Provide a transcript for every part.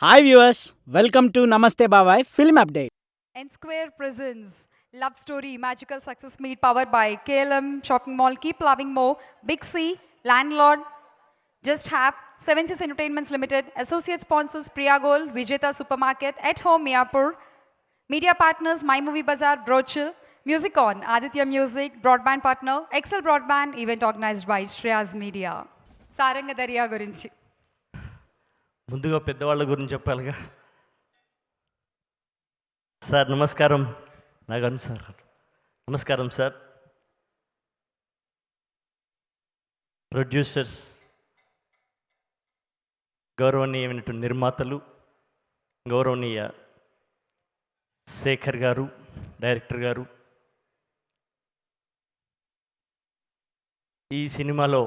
Hi viewers, welcome to Namaste Bhavai Film Update. N Square Presents Love Story Magical Success Meet powered by KLM Shopping Mall, Keep Loving More, Big C, Landlord, Just Have, Seven Seas Entertainments Limited, Associate Sponsors Priya Gold, Vijeta Supermarket, At Home Mayapur, Media Partners My Movie Bazaar, Brochil, Music On, Aditya Music, Broadband Partner, Excel Broadband, event organized by Shreyas Media. Saranga Darya గురించి ముందుగా పెద్దవాళ్ళ గురించి చెప్పాలిగా. Sir నమస్కారం. నాగన్ sir నమస్కారం sir. Producers, గౌరవనీయమైనటువంటి నిర్మాతలు, గౌరవనీయ శేఖర్ గారు, director గారు, ఈ సినిమాలో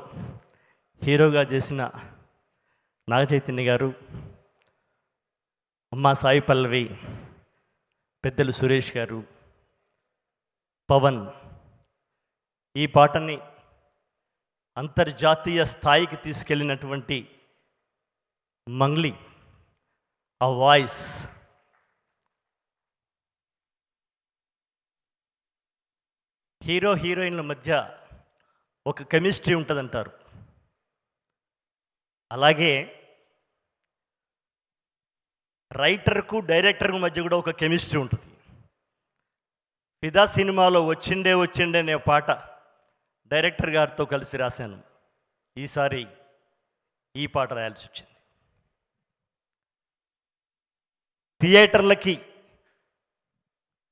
హీరోగా చేసిన నాగచైతన్య గారు, అమ్మా సాయి పల్లవి, పెద్దలు సురేష్ గారు, పవన్ ఈ పాటని అంతర్జాతీయ స్థాయికి తీసుకెళ్ళినటువంటి మంగ్లీ, ఆ వాయిస్, హీరో హీరోయిన్ల మధ్య ఒక కెమిస్ట్రీ ఉంటుందంటారు. అలాగే రైటర్కు డైరెక్టర్కు మధ్య కూడా ఒక కెమిస్ట్రీ ఉంటుంది. ఫిదా సినిమాలో వచ్చిండే అనే పాట డైరెక్టర్ గారితో కలిసి రాశాను. ఈసారి ఈ పాట రాయాల్సి వచ్చింది. థియేటర్లకి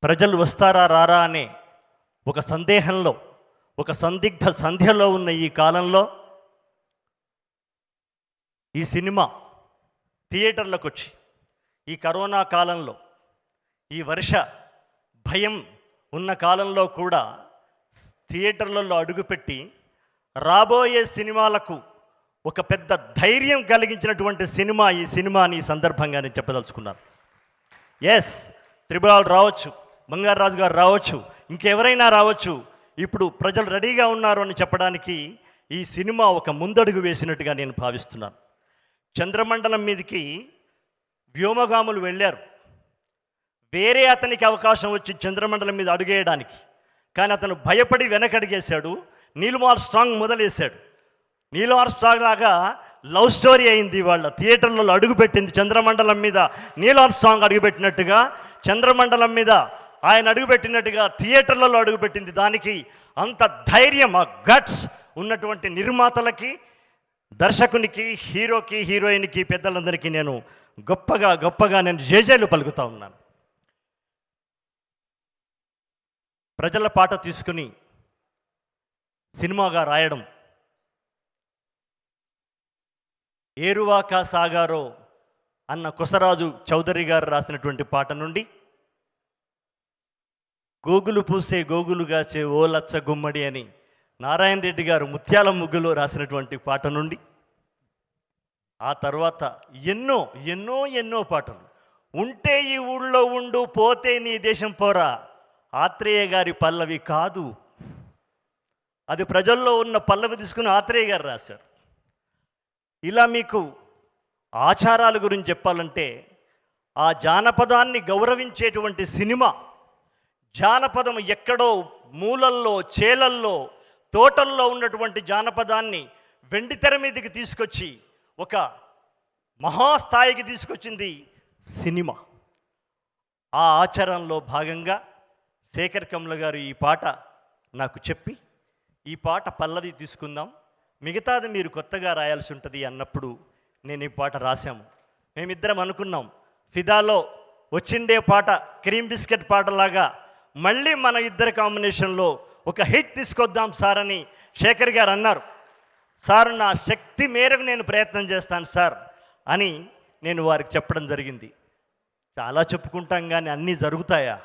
ప్రజలు వస్తారా రారా అనే ఒక సందేహంలో, ఒక సందిగ్ధ సంధ్యలో ఉన్న ఈ కాలంలో ఈ సినిమా థియేటర్లకు వచ్చి, ఈ కరోనా కాలంలో, ఈ వర్ష భయం ఉన్న కాలంలో కూడా థియేటర్లలో అడుగుపెట్టి రాబోయే సినిమాలకు ఒక పెద్ద ధైర్యం కలిగించినటువంటి సినిమా ఈ సినిమాని ఈ సందర్భంగా నేను చెప్పదలుచుకున్నాను. ఎస్, త్రిబుల్ రావచ్చు, బంగారాజు గారు రావచ్చు, ఇంకెవరైనా రావచ్చు, ఇప్పుడు ప్రజలు రెడీగా ఉన్నారు అని చెప్పడానికి ఈ సినిమా ఒక ముందడుగు వేసినట్టుగా నేను భావిస్తున్నాను. చంద్రమండలం మీదకి వ్యోమగాములు వెళ్ళారు. వేరే అతనికి అవకాశం వచ్చి చంద్రమండలం మీద అడుగేయడానికి, కానీ అతను భయపడి వెనకడిగేశాడు. నీల్ ఆర్మ్స్ట్రాంగ్ మొదలేశాడు. నీల్ ఆర్మ్స్ట్రాంగ్ లాగా లవ్ స్టోరీ అయింది. వాళ్ళ థియేటర్లలో అడుగుపెట్టింది. చంద్రమండలం మీద నీల్ ఆర్మ్స్ట్రాంగ్ అడుగుపెట్టినట్టుగా, చంద్రమండలం మీద ఆయన అడుగుపెట్టినట్టుగా థియేటర్లలో అడుగుపెట్టింది. దానికి అంత ధైర్యం, ఆ గట్స్ ఉన్నటువంటి నిర్మాతలకి, దర్శకునికి, హీరోకి, హీరోయిన్కి, పెద్దలందరికీ నేను గొప్పగా నేను జేజేలు పలుకుతా ఉన్నాను. ప్రజల పాట తీసుకుని సినిమాగా రాయడం, ఏరువాక సాగారో అన్న కొసరాజు చౌదరి గారు రాసినటువంటి పాట నుండి, గోగులు పూసే గోగులుగాచే ఓ లచ్చ గుమ్మడి అని నారాయణ రెడ్డి గారు ముత్యాల ముగ్గులో రాసినటువంటి పాట నుండి, ఆ తర్వాత ఎన్నో ఎన్నో ఎన్నో పాటలు. ఉంటే ఈ ఊళ్ళో ఉండు, పోతే నీ దేశం పోరా ఆత్రేయ గారి పల్లవి కాదు, అది ప్రజల్లో ఉన్న పల్లవి తీసుకుని ఆత్రేయ గారు రాశారు. ఇలా మీకు ఆచారాల గురించి చెప్పాలంటే, ఆ జానపదాన్ని గౌరవించేటువంటి సినిమా, జానపదం ఎక్కడో మూలల్లో, చేలల్లో, తోటల్లో ఉన్నటువంటి జానపదాన్ని వెండితెర మీదకి తీసుకొచ్చి ఒక మహాస్థాయికి తీసుకొచ్చింది సినిమా. ఆ ఆచారంలో భాగంగా శేఖర్ కమ్ల గారు ఈ పాట నాకు చెప్పి, ఈ పాట పల్లవి తీసుకుందాం, మిగతాది మీరు కొత్తగా రాయాల్సి ఉంటుంది అన్నప్పుడు నేను ఈ పాట రాశాము. మేమిద్దరం అనుకున్నాం, ఫిదాలో వచ్చిండే పాట క్రీమ్ బిస్కెట్ పాటలాగా మళ్ళీ మన ఇద్దరి కాంబినేషన్లో ఒక హిట్ తీసుకొద్దాం సార్ అని శేఖర్ గారు అన్నారు. సార్, నా శక్తి మేరకు నేను ప్రయత్నం చేస్తాను సార్ అని నేను వారికి చెప్పడం జరిగింది. చాలా చెప్పుకుంటాం కానీ అన్నీ జరుగుతాయా?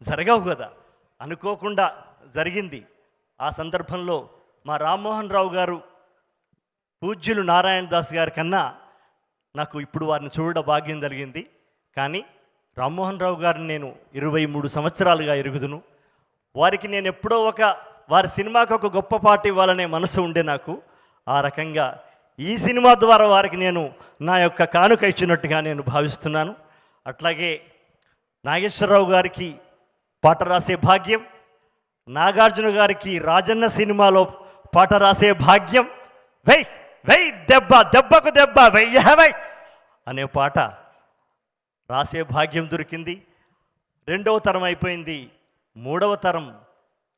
జరగవు కదా. అనుకోకుండా జరిగింది. ఆ సందర్భంలో మా రామ్మోహన్ రావు గారు, పూజ్యులు నారాయణ దాస్ గారి కన్నా నాకు ఇప్పుడు వారిని చూడడం భాగ్యం జరిగింది. కానీ రామ్మోహన్ రావు గారిని నేను 23 సంవత్సరాలుగా ఎరుగుదును. వారికి నేను ఎప్పుడో వారి సినిమాకి ఒక గొప్ప పాట ఇవ్వాలనే మనసు ఉండే నాకు. ఆ రకంగా ఈ సినిమా ద్వారా వారికి నేను నా యొక్క కానుక ఇచ్చినట్టుగా నేను భావిస్తున్నాను. అట్లాగే నాగేశ్వరరావు గారికి పాట రాసే భాగ్యం, నాగార్జున గారికి రాజన్న సినిమాలో పాట రాసే భాగ్యం, వెయ్ వెయ్ దెబ్బ దెబ్బకు దెబ్బ వెయ్య వెయ్ అనే పాట రాసే భాగ్యం దొరికింది. రెండవ తరం అయిపోయింది, మూడవ తరం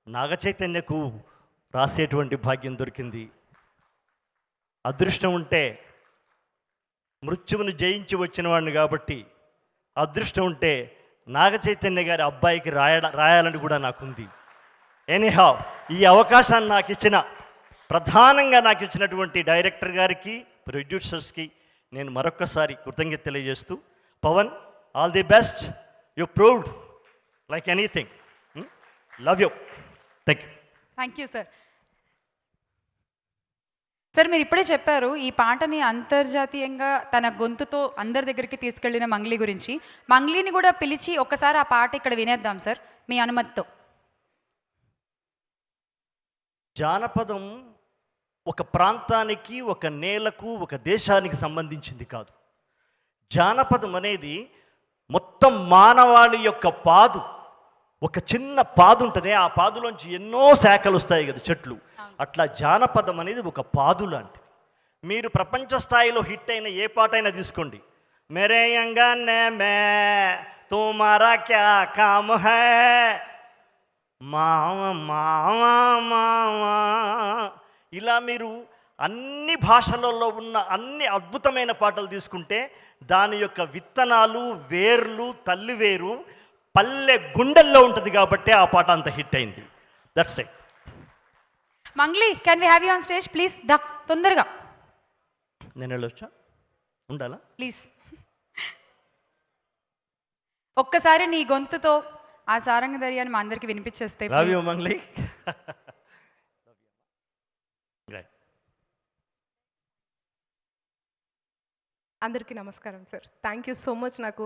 నాగచైతన్యకు రాసేటువంటి భాగ్యం దొరికింది. అదృష్టం ఉంటే మృత్యువును జయించి వచ్చిన వాడిని కాబట్టి అదృష్టం ఉంటే నాగచైతన్య గారి అబ్బాయికి రాయాలని కూడా నాకుంది. ఎనీహౌ ఈ అవకాశాన్ని ప్రధానంగా నాకు ఇచ్చినటువంటి డైరెక్టర్ గారికి, ప్రొడ్యూసర్స్కి నేను మరొక్కసారి కృతజ్ఞత తెలియజేస్తూ, Pawan all the best, you proved like anything, love you, thank you. Thank you sir. Sir మీరు ఇప్పుడే చెప్పారు ఈ పాటని అంతర్జాతీయంగా తన గొంతుతో అందరి దగ్గరికి తీసుకెళ్లిన మంగ్లీ గురించి. మంగ్లీని కూడా పిలిచి ఒక్కసారి ఆ పాట ఇక్కడ వినేద్దాం సార్ మీ అనుమతితో. జానపదం ఒక ప్రాంతానికి, ఒక నేలకు, ఒక దేశానికి సంబంధించింది కాదు. జానపదం అనేది మొత్తం మానవాళి యొక్క పాదు. ఒక చిన్న పాదు ఉంటుంది, ఆ పాదులోంచి ఎన్నో శాఖలు వస్తాయి కదా, చెట్లు. అట్లా జానపదం అనేది ఒక పాదు లాంటిది. మీరు ప్రపంచ స్థాయిలో హిట్ అయిన ఏ పాట అయినా తీసుకోండి, మేరే అంగనే మే తుమారా క్యా కామ్ హై, మావ మావ మావ, ఇలా మీరు అన్ని భాషలలో ఉన్న అన్ని అద్భుతమైన పాటలు తీసుకుంటే దాని యొక్క విత్తనాలు, వేర్లు, తల్లి వేరు పల్లె గుండెల్లో ఉంటుంది కాబట్టి ఆ పాట అంత హిట్ అయింది. That's it. Mangli, can we have you on stage please? దా తొందరగా. నేను వెళ్ళొచ్చా? ఉండాలా? ప్లీజ్ ఒక్కసారి నీ గొంతుతో ఆ సారంగ దర్యాన్ని మా అందరికి వినిపించేస్తే. Love you Mangli. అందరికీ నమస్కారం sir. Thank you so much. నాకు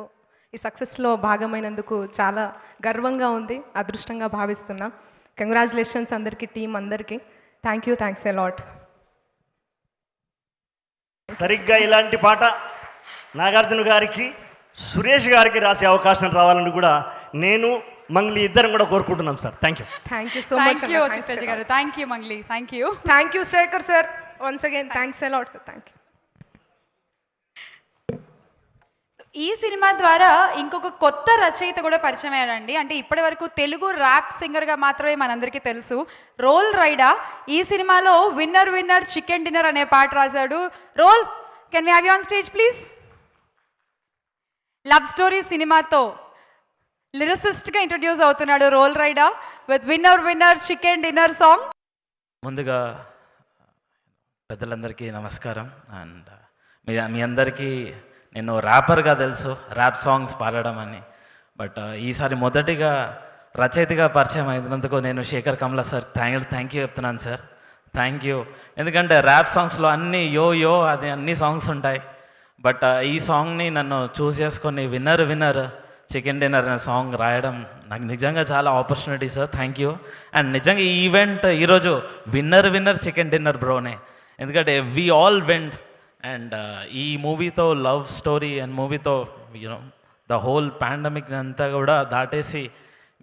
ఈ సక్సెస్లో భాగమైనందుకు చాలా గర్వంగా ఉంది, అదృష్టంగా భావిస్తున్నా. కంగ్రాచులేషన్స్ అందరికీ, టీం అందరికీ. Thank you, thanks a lot. సరిగ్గా ఇలాంటి పాట నాగార్జున గారికి, సురేష్ గారికి రాసే అవకాశం రావాలని కూడా నేను, మంగ్లీ ఇద్దరం కూడా కోరుకుంటున్నాం sir. Thank you. Thank you so much గారు. Thank you Mangli. Thank you. Thank you Shekhar sir. Once again thanks a lot sir. Thank you. ఈ సినిమా ద్వారా ఇంకొక కొత్త రచయిత కూడా పరిచయం అయ్యాడండి. అంటే ఇప్పటి వరకు తెలుగు ర్యాప్ సింగర్గా మాత్రమే మనందరికీ తెలుసు. రోల్ రైడా ఈ సినిమాలో విన్నర్ విన్నర్ చికెన్ డిన్నర్ అనే పాట రాశాడు. Roll, can we have you on stage please? Love story సినిమాతో లిరిసిస్ట్గా ఇంట్రడ్యూస్ అవుతున్నాడు Roll Rida with winner winner chicken dinner song. ముందుగా పెద్దలందరికీ నమస్కారం. అండ్ మీ అందరికీ నేను ర్యాపర్గా తెలుసు, ర్యాప్ సాంగ్స్ పాడడం అని. బట్ ఈసారి మొదటిగా రచయితగా పరిచయం అయినందుకు నేను శేఖర్ కమలా సార్ థ్యాంక్ యూ చెప్తున్నాను సార్. Thank you. ఎందుకంటే ర్యాప్ సాంగ్స్లో అన్నీ యో అది అన్ని సాంగ్స్ ఉంటాయి. బట్ ఈ సాంగ్ని నన్ను చూస్ చేసుకొని విన్నర్ విన్నర్ చికెన్ డిన్నర్ అనే సాంగ్ రాయడం నాకు నిజంగా చాలా opportunity sir. Thank you. And నిజంగా ఈ ఈవెంట్ ఈరోజు విన్నర్ విన్నర్ చికెన్ డిన్నర్ బ్రోనే, ఎందుకంటే వి ఆల్ వెంట్. అండ్ ఈ మూవీతో లవ్ స్టోరీ అండ్ మూవీతో యూనో ద హోల్ పాండమిక్ అంతా కూడా దాటేసి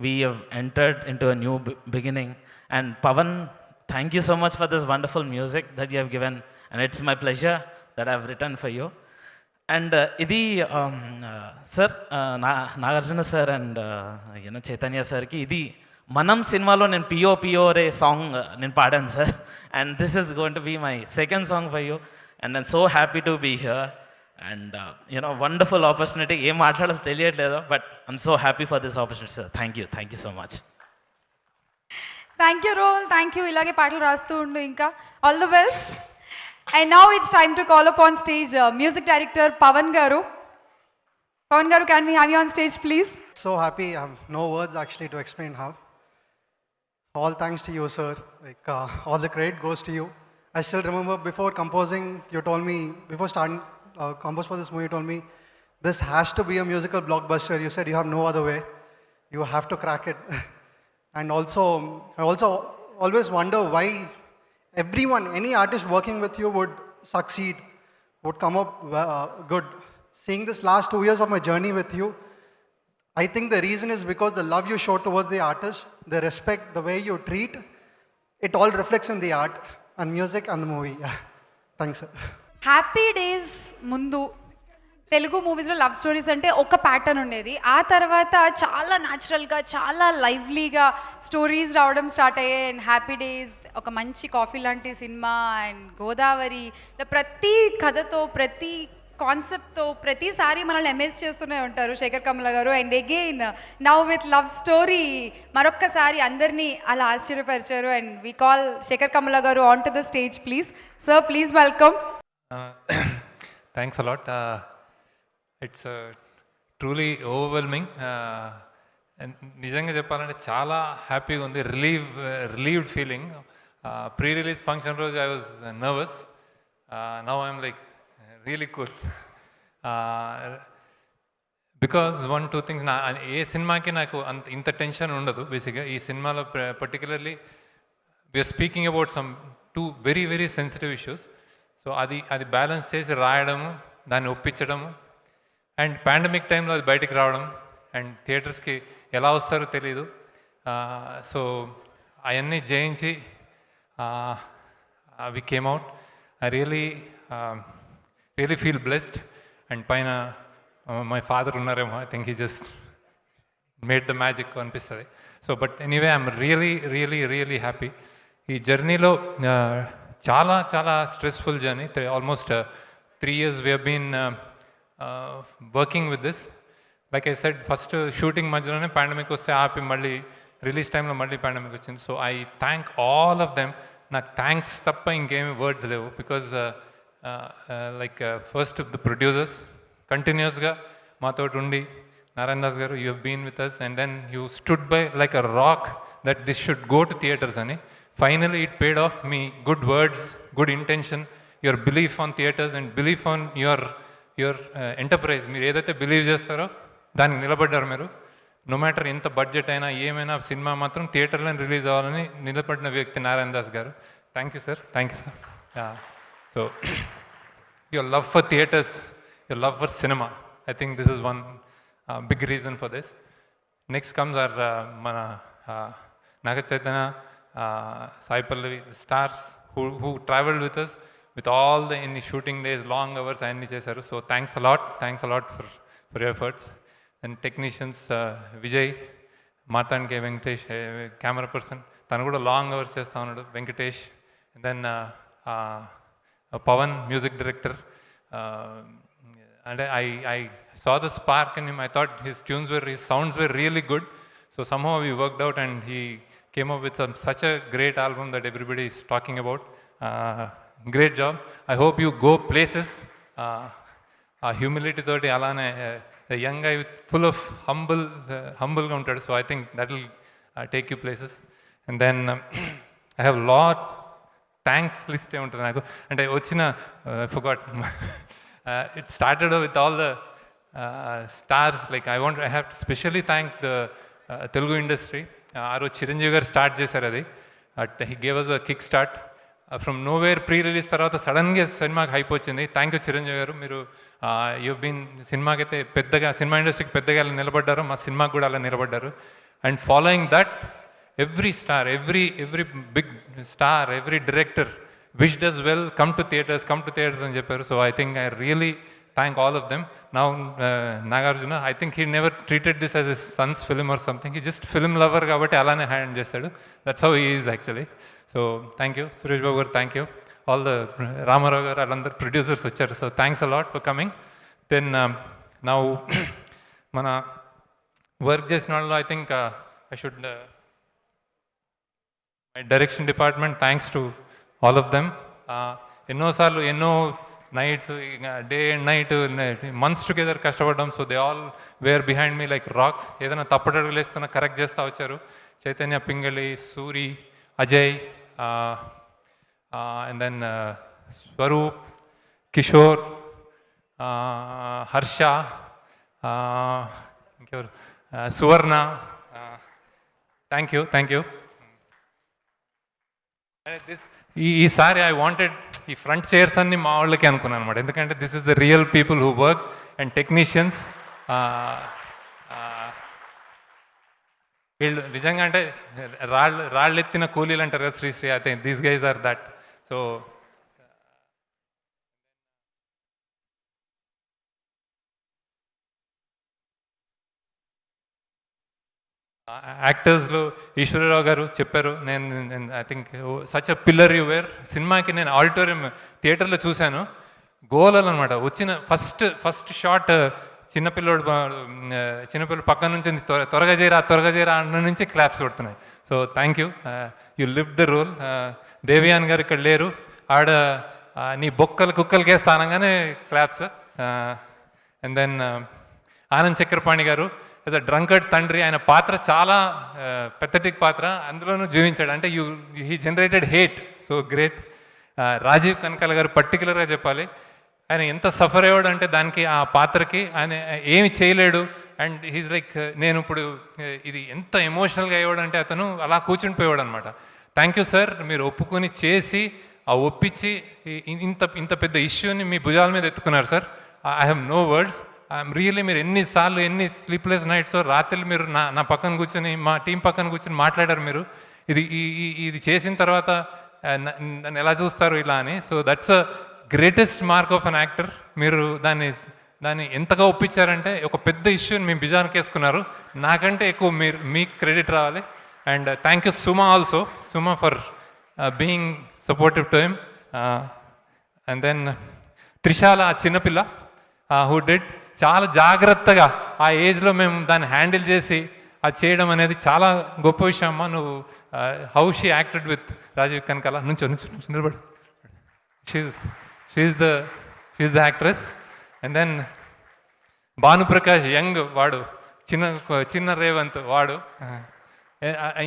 we have entered into a new beginning. And Pavan, thank you so much for this wonderful music that you have given, and it's my pleasure that I have return for you. And ఇది sir Nagarjuna sir and you know Chaitanya సార్కి ఇది మనం సినిమాలో నేను పియో రే song నేను పాడాను sir. And this is going to be my second song for you. And I'm so happy to be here. And, wonderful opportunity. ఏం మాట్లాడాలో తెలియట్లేదు, but I'm so happy for this opportunity, sir. Thank you so much. Thank you రోల్, thank you. ఇలాగే పాటలు రాస్తూ ఉండు ఇంకా. All the best. And now it's time to call up on stage music director Pawan గారు. పవన్ గారు, can we have you on stage please? So happy. I have no words actually to explain how. All thanks to you, sir. Like all the credit goes to you. I still remember before composing, you told me, before starting compose for this movie, you told me, this has to be a musical blockbuster. You said you have no other way. You have to crack it. And also, I always wonder why everyone, any artist working with you would succeed, would come up good. Seeing this last 2 years of my journey with you, I think the reason is because the love you show towards the artist, the respect, the way you treat, it all reflects in the art and music and the movie. Yeah. Thanks, sir. Happy days ముందు తెలుగు మూవీస్లో love stories అంటే ఒక pattern ఉండేది. ఆ తర్వాత చాలా న్యాచురల్గా చాలా లైవ్లీగా స్టోరీస్ రావడం స్టార్ట్ అయ్యాయి. అండ్ హ్యాపీ డేస్ ఒక మంచి కాఫీ లాంటి సినిమా, అండ్ గోదావరి, ఇలా ప్రతి కథతో ప్రతి కాన్సెప్ట్తో ప్రతిసారి మనల్ని అమేజ్ చేస్తూనే ఉంటారు Shekhar Kammula garu. And again now with love story మరొక్కసారి అందరినీ అలా ఆశ్చర్యపరిచారు. And we call Shekhar Kammula garu on to the stage please. Sir please welcome. Thanks a lot. It's truly overwhelming. నిజంగా చెప్పాలంటే చాలా హ్యాపీగా ఉంది. Relieved feeling. Pre release function రోజు I was nervous. Now I'm like really cool. Because 1-2 things, ఏ సినిమాకి నాకు ఇంత టెన్షన్ ఉండదు బేసిక్గా. ఈ సినిమాలో particularly we are speaking about some 2 very very sensitive issues. So అది బ్యాలెన్స్ చేసి రాయడము, దాన్ని ఒప్పించడము, అండ్ పాండమిక్ టైంలో అది బయటికి రావడం, అండ్ థియేటర్స్కి ఎలా వస్తారో తెలీదు. సో అవన్నీ జయించి we came out. I really feel blessed. And పైన మై ఫాదర్ ఉన్నారేమో, I think he just made the magic అనిపిస్తుంది. So but anyway I'm really happy. ఈ జర్నీలో చాలా చాలా stressful journey. Almost 3 years we have been working with this. Like I said, first shooting మధ్యలోనే pandemic వస్తే ఆపి మళ్ళీ రిలీజ్ టైంలో మళ్ళీ పాండమిక్ వచ్చింది. So I thank all of them. నాకు థ్యాంక్స్ తప్ప ఇంకేమీ వర్డ్స్ లేవు. Because like first the producers కంటిన్యూస్గా మాతోటి ఉండి, Narayana Das garu, you have been with us, and then you stood by like a rock that this should go to theatres అని. Finally, it paid off me. Good words, good intention, your belief on theatres and belief on your enterprise. మీరు ఏదైతే believe చేస్తారో దానికి నిలబడ్డారు మీరు. No matter ఎంత budget అయినా ఏమైనా సినిమా మాత్రం థియేటర్లో రిలీజ్ అవ్వాలని నిలబడిన వ్యక్తి Narayana Das garu. Thank you sir. So your love for theatres, your love for cinema, I think this is one big reason for this. Next comes our మన Naga Chaitanya, Sai Pallavi, the stars who traveled with us with all the in the shooting days, long hours అన్ని చేశారు. So thanks a lot for your efforts. And technicians, Vijay, మార్తాండ్కే Venkatesh camera person, తను కూడా long hours చేస్తూ ఉన్నాడు, Venkatesh. Then Pavan music director. అంటే I saw the spark in him. I thought his sounds were really good. So somehow we worked out and he came up with such a great album that everybody is talking about. Great job. I hope you go places. Humility toti alane, a young guy with full of humbleగా ఉంటాడు. So I think that will take you places. And then I have lot thanks list ఉంటుంది నాకు. అంటే వచ్చిన forgot. It started with all the stars. Like I have to specially thank the Telugu industry. ఆ రోజు చిరంజీవి గారు start చేశారు అది. He gave us a kick start. From nowhere pre release తర్వాత సడన్గా సినిమాకి హైప్ వచ్చింది. థ్యాంక్ యూ చిరంజీవి గారు. మీరు యూ బీన్ సినిమాకైతే పెద్దగా, సినిమా ఇండస్ట్రీకి పెద్దగా అలా నిలబడ్డారు, మా సినిమాకి కూడా అలా నిలబడ్డారు. And following that every star, every big star, every director wished us well, come to theatres అని చెప్పారు. So I think I really thank all of them. Now Nagarjuna, I think he never treated this as his son's film or something. He just film lover kabatti alane hand chestadu. That's how he is actually. So thank you Suresh Babu garu, thank you all the Ramarao garu, allandaru producers vacharu. So thanks a lot for coming. Then now mana work chesinallo, I think I should my direction department, thanks to all of them. ఎన్నో సార్లు ఎన్నో nights, day and night, months together కష్టపడ్డాం. So they all were behind me like rocks. ఏదైనా తప్పటడుగులు వేస్తున్నా correct చేస్తూ వచ్చారు. Chaitanya, Pingali, Suri, Ajay, and then Swaroop, Kishore, Harsha, ఇంకెవరు, సువర్ణ. Thank you. ఈసారి ఐ వాంటెడ్ ఈ ఫ్రంట్ చైర్స్ అన్ని మా వాళ్ళకి అనుకున్నాను అనమాట, ఎందుకంటే this is the real people who work and technicians. వీళ్ళు నిజంగా అంటే రాళ్ళు ఎత్తిన కూలీలు అంటారు కదా Sri Sri, I think these guys are that. So యాక్టర్స్లో ఈశ్వరరావు గారు చెప్పారు, నేను I think such a pillar you were. సినిమాకి నేను ఆడిటోరియం థియేటర్లో చూశాను, గోలలు అనమాట. వచ్చిన ఫస్ట్ షాట్ చిన్నపిల్లడు పక్కన నుంచి త్వరగా చేయరా అన్న నుంచి క్లాప్స్ కొడుతున్నాయి. So thank you, you live the role. దేవియాన్ గారు ఇక్కడ లేరు, ఆడ నీ బొక్కలు కుక్కలకేస్తా అనగానే claps. And then Anand Chakrapani గారు యాజ్ అ డ్రంకర్డ్ తండ్రి, ఆయన పాత్ర చాలా పెథటిక్ పాత్ర, అందులోనూ జీవించాడు. అంటే he generated hate, so great. Rajeev Kanakala garu పర్టికులర్గా చెప్పాలి, ఆయన ఎంత సఫర్ అయ్యాడు అంటే దానికి, ఆ పాత్రకి ఆయన ఏమి చేయలేడు. అండ్ హీజ్ లైక్, నేను ఇప్పుడు ఇది ఎంత ఎమోషనల్గా అయ్యాడు అంటే అతను అలా కూర్చుండిపోయాడు అనమాట. థ్యాంక్ యూ సార్, మీరు ఒప్పుకొని చేసి ఒప్పించి ఇంత పెద్ద ఇష్యూని మీ భుజాల మీద ఎత్తుకున్నారు sir. I have no words. I'm really, మీరు ఎన్ని స్లీప్లెస్ నైట్స్ రాత్రులు మీరు నా పక్కన కూర్చొని, మా టీం పక్కన కూర్చొని మాట్లాడారు మీరు, ఇది చేసిన తర్వాత నన్ను ఎలా చూస్తారు ఇలా అని. So that's a greatest mark of an actor. మీరు దాన్ని ఎంతగా ఒప్పించారంటే, ఒక పెద్ద ఇష్యూని మేము భుజానికి వేసుకున్నారు. నాకంటే ఎక్కువ మీకు క్రెడిట్ రావాలి. And thank you Suma also, Suma for being supportive to him. And then Trishala, ఆ చిన్నపిల్ల హూ డిడ్, చాలా జాగ్రత్తగా ఆ ఏజ్లో మేము దాన్ని హ్యాండిల్ చేసి అది చేయడం అనేది చాలా గొప్ప విషయం అమ్మా. నువ్వు how she acted with Rajeev Kanakala. నుంచి నిలబడు, she's the actress. And then Bhanuprakash, young వాడు, చిన్న రేవంత్ వాడు,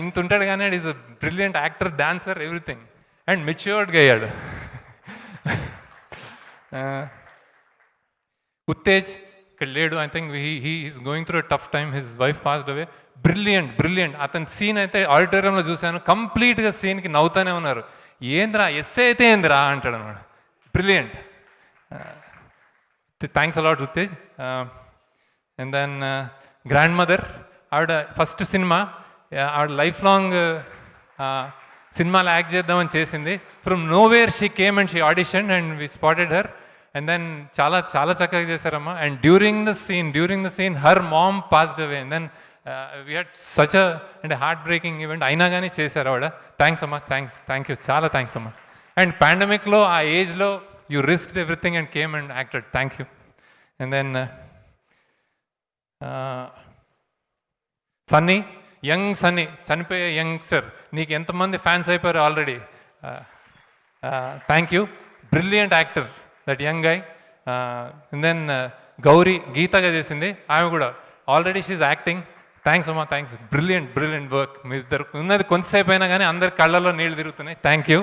ఇంత ఉంటాడు కానీ is a brilliant actor, dancer, everything. And మెచ్యూర్డ్గా అయ్యాడు. ఉత్తేజ్ ఇక్కడ లేడు, I think he is going through a tough time, his wife passed away. Brilliant. అతని సీన్ అయితే ఆడిటోరియంలో చూశాను, కంప్లీట్గా సీన్కి నవ్వుతానే ఉన్నారు. ఏంద్రా ఎస్ఏ అయితే ఏందిరా అంటాడు అనమాట. Brilliant. Thanks a lot Uttej. And then grandmother, ఆవిడ ఫస్ట్ సినిమా, ఆవిడ లైఫ్ లాంగ్ సినిమాలో యాక్ట్ చేద్దామని చేసింది. From nowhere she came and she audition and we spotted her. And then చాలా చక్కగా చేశారమ్మా. And during the scene her mom passed away. And then we had such అంటే heartbreaking event, అయినా కానీ చేశారు ఆవిడ. థ్యాంక్స్ అమ్మా, థ్యాంక్ యూ, చాలా థ్యాంక్స్ అమ్మా. అండ్ పాండమిక్లో ఆ ఏజ్లో you risked everything and came and acted. Thank you. And then Sunny, young Sunny, చనిపోయే యంగ్స్టర్, నీకు ఎంతమంది ఫ్యాన్స్ అయిపోయారు already. Thank you, brilliant actor that young guy. And then Gowri, గీతగా చేసింది ఆమె కూడా, ఆల్రెడీ షీఈ్ యాక్టింగ్. థ్యాంక్స్ అమ్మా, థ్యాంక్స్. Brilliant work. మీ ఇద్దరు ఉన్నది కొంతసేపు అయినా కానీ అందరి కళ్ళల్లో నీళ్ళు తిరుగుతున్నాయి. Thank you.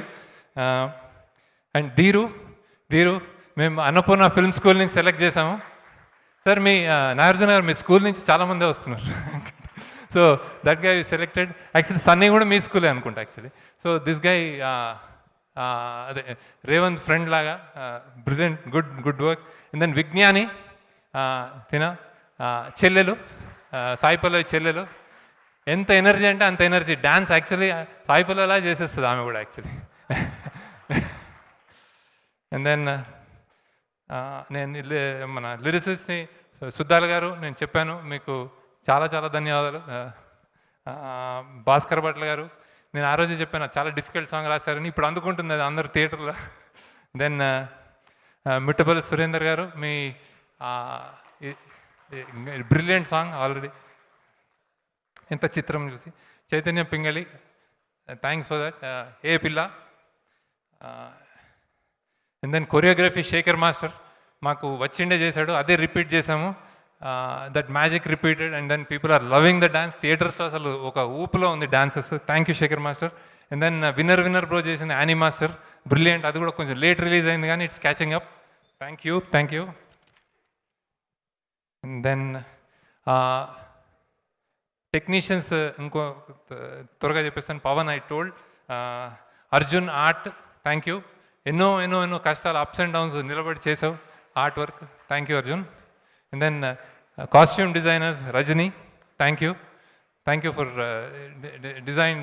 అండ్ ధీరు, మేము అన్నపూర్ణ ఫిల్మ్ స్కూల్ నుంచి సెలెక్ట్ చేసాము సార్. మీ నాగార్జున గారు, మీ స్కూల్ నుంచి చాలామంది వస్తున్నారు. So that guy selected. Actually Sunny కూడా మీ స్కూలే అనుకుంటా యాక్చువల్లీ. సో దిస్ గై అదే రేవంత్ ఫ్రెండ్ లాగా, brilliant, good work. And then Vignani, చెల్లెలు, సాయి పల్లవి చెల్లెలు, ఎంత ఎనర్జీ అంటే అంత ఎనర్జీ. డ్యాన్స్ యాక్చువల్లీ సాయి పల్లవిలా చేసేస్తుంది ఆమె కూడా యాక్చువల్లీ. అండ్ దెన్ నేను మన లిరిసిస్ట్ని సుద్దాల గారు, నేను చెప్పాను మీకు చాలా ధన్యవాదాలు. భాస్కర్ భట్ల గారు, నేను ఆ రోజు చెప్పాను చాలా డిఫికల్ట్ సాంగ్ రాశారని, ఇప్పుడు అందుకుంటుంది అది అందరు థియేటర్లో. దెన్ మిట్టపల్లి సురేందర్ గారు, మీ బ్రిలియంట్ సాంగ్ ఆల్రెడీ, ఎంత చిత్రం చూసి. Chaitanya Pingali, thanks for that. ఏ పిల్ల. And then choreography Sekhar master, మాకు వచ్చిండే చేశాడు, అదే రిపీట్ చేసాము. That magic repeated and then people are loving the dance. థియేటర్స్లో అసలు ఒక ఊపులో ఉంది dances. Thank you Sekhar master. And then విన్నర్ బ్రో చేసింది యానీ మాస్టర్, బ్రిలియంట్. అది కూడా కొంచెం లేట్ రిలీజ్ అయింది కానీ it's catching up. Thank you. And then technicians ఇంకో త్వరగా చెప్పేస్తాను. Pavan, I told. Arjun art thank you. ఎన్నో ఎన్నో ఎన్నో కష్టాలు, అప్స్ అండ్ డౌన్స్ నిలబడి చేసావు art work. Thank you Arjun. And then costume designers Rajani, thank you. Thank you for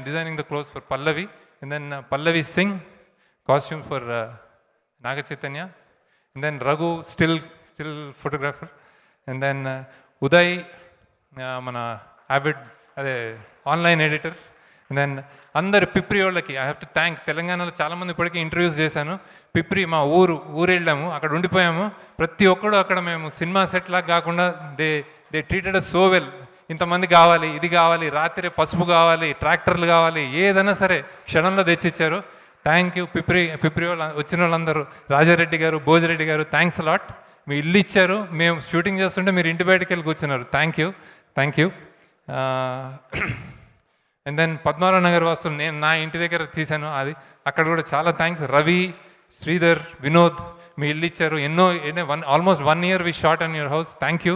designing the clothes for Pallavi. And then Pallavi Singh, costume for Naga Chaitanya. And then Raghu still photographer. And then Uday మన habit అదే online editor. And then అందరు పిప్రి వాళ్ళకి I have to thank. తెలంగాణలో చాలామంది ఇప్పటికీ interviews చేశాను. పిప్రి మా ఊరు వెళ్ళాము, అక్కడ ఉండిపోయాము. ప్రతి ఒక్కడు అక్కడ మేము సినిమా సెట్ లాగా కాకుండా they treated us so well. ఇంతమంది కావాలి, ఇది కావాలి, రాత్రి పసుపు కావాలి, ట్రాక్టర్లు కావాలి, ఏదైనా సరే క్షణంలో తెచ్చిచ్చారు. థ్యాంక్ యూ పిప్రి వాళ్ళు వచ్చిన వాళ్ళందరూ. రాజారెడ్డి గారు, భోజిరెడ్డి గారు, థ్యాంక్స్ అలాట్. మీ ఇల్లు ఇచ్చారు, మేము షూటింగ్ చేస్తుంటే మీరు ఇంటి బయటకు వెళ్ళి కూర్చున్నారు. Thank you. And then Padmarao Nagar వాసులు, నేను నా ఇంటి దగ్గర తీశాను అది, అక్కడ కూడా చాలా థ్యాంక్స్. రవి, శ్రీధర్, వినోద్, మీ ఇల్లు ఇచ్చారు. Almost 1 year we shot on your house. Thank you.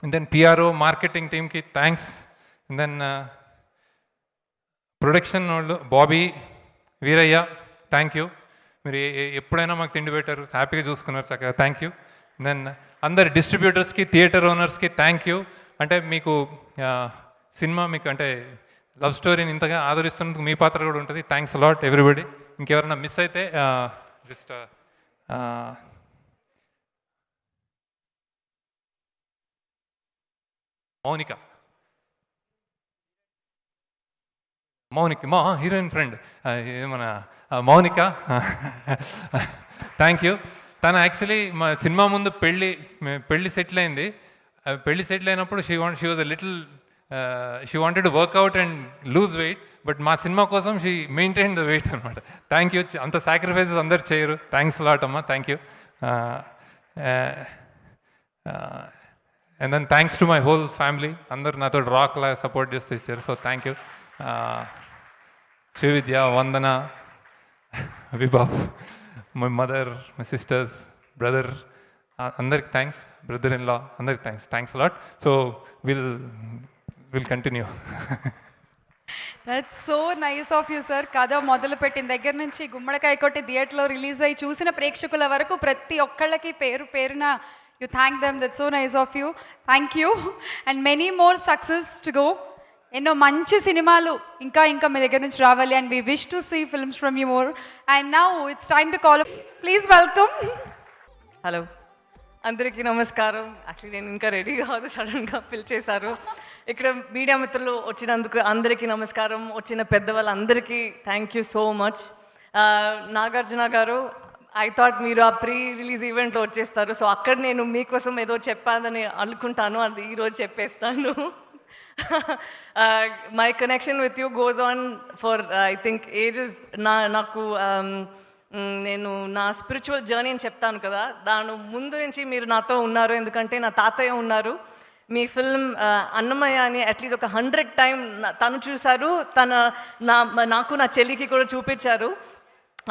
And then PRO marketing టీమ్కి థ్యాంక్స్. అండ్ దెన్ ప్రొడక్షన్ వాళ్ళు బాబీ, వీరయ్య, థ్యాంక్ యూ. మీరు ఎప్పుడైనా మాకు తిండి పెట్టారు, హ్యాపీగా చూసుకున్నారు చక్కగా. Thank you. దెన్ అందరి డిస్ట్రిబ్యూటర్స్కి, థియేటర్ ఓనర్స్కి థ్యాంక్ యూ. అంటే మీకు సినిమా మీకు అంటే లవ్ స్టోరీని ఇంతగా ఆదరిస్తున్నందుకు మీ పాత్ర కూడా ఉంటుంది. Thanks a lot everybody. ఇంకెవరైనా మిస్ అయితే జస్ట్ మౌనిక మా హీరోయిన్ ఫ్రెండ్ మన మౌనిక, థ్యాంక్ యూ. తను యాక్చువల్లీ మా సినిమా ముందు పెళ్ళి సెటిల్ అయింది. పెళ్ళి సెటిల్ అయినప్పుడు she was a little she wanted to workout and lose weight, but మా సినిమా కోసం షీ మెయింటైన్ ద వెయిట్ అనమాట. Thank you. అంత సాక్రిఫైసెస్ అందరు చేయరు. థ్యాంక్స్ లాట్ అమ్మా, thank you. And then thanks to my whole family. అందరు నాతో రాక్లా సపోర్ట్ చేస్తూ ఇచ్చారు. So thank you. Srividya, Vandana, Vibhav, my mother, my sisters, brother, అందరికి థ్యాంక్స్. బ్రదర్ ఇన్ లా అందరికి thanks a lot. So will continue. That's so nice of you sir. కథ మొదలుపెట్టిన దగ్గర నుంచి గుమ్మడికాయ కొట్టి థియేటర్లో రిలీజ్ అయ్యి చూసిన ప్రేక్షకుల వరకు ప్రతి ఒక్కళ్ళకి పేరున you thank them. That's so nice of you. Thank you. And many more success to go. ఎన్నో మంచి సినిమాలు ఇంకా మీ దగ్గర నుంచి రావాలి. And we wish to see films from you more. And now it's time to call. Please welcome. Hello, అందరికీ నమస్కారం. యాక్చువల్లీ నేను ఇంకా రెడీ కాదు, సడన్గా పిలిచేశారు. ఇక్కడ మీడియా మిత్రులు వచ్చినందుకు అందరికీ నమస్కారం. వచ్చిన పెద్దవాళ్ళందరికీ thank you so much. Nagarjuna గారు, ఐ థాట్ మీరు ఆ ప్రీ రిలీజ్ ఈవెంట్లో వచ్చేస్తారు. సో అక్కడ నేను మీకోసం ఏదో చెప్పాలని అనుకుంటాను, అది ఈరోజు చెప్పేస్తాను. My connection with you goes on for I think ages. నాకు నేను నా స్పిరిచువల్ జర్నీని చెప్తాను కదా, దాని ముందు నుంచి మీరు నాతో ఉన్నారు. ఎందుకంటే నా తాతయ్య ఉన్నారు. మీ ఫిల్మ్ అన్నమయ్య అని అట్లీస్ట్ ఒక 100 times తను చూశారు. నాకు నా చెల్లికి కూడా చూపించారు.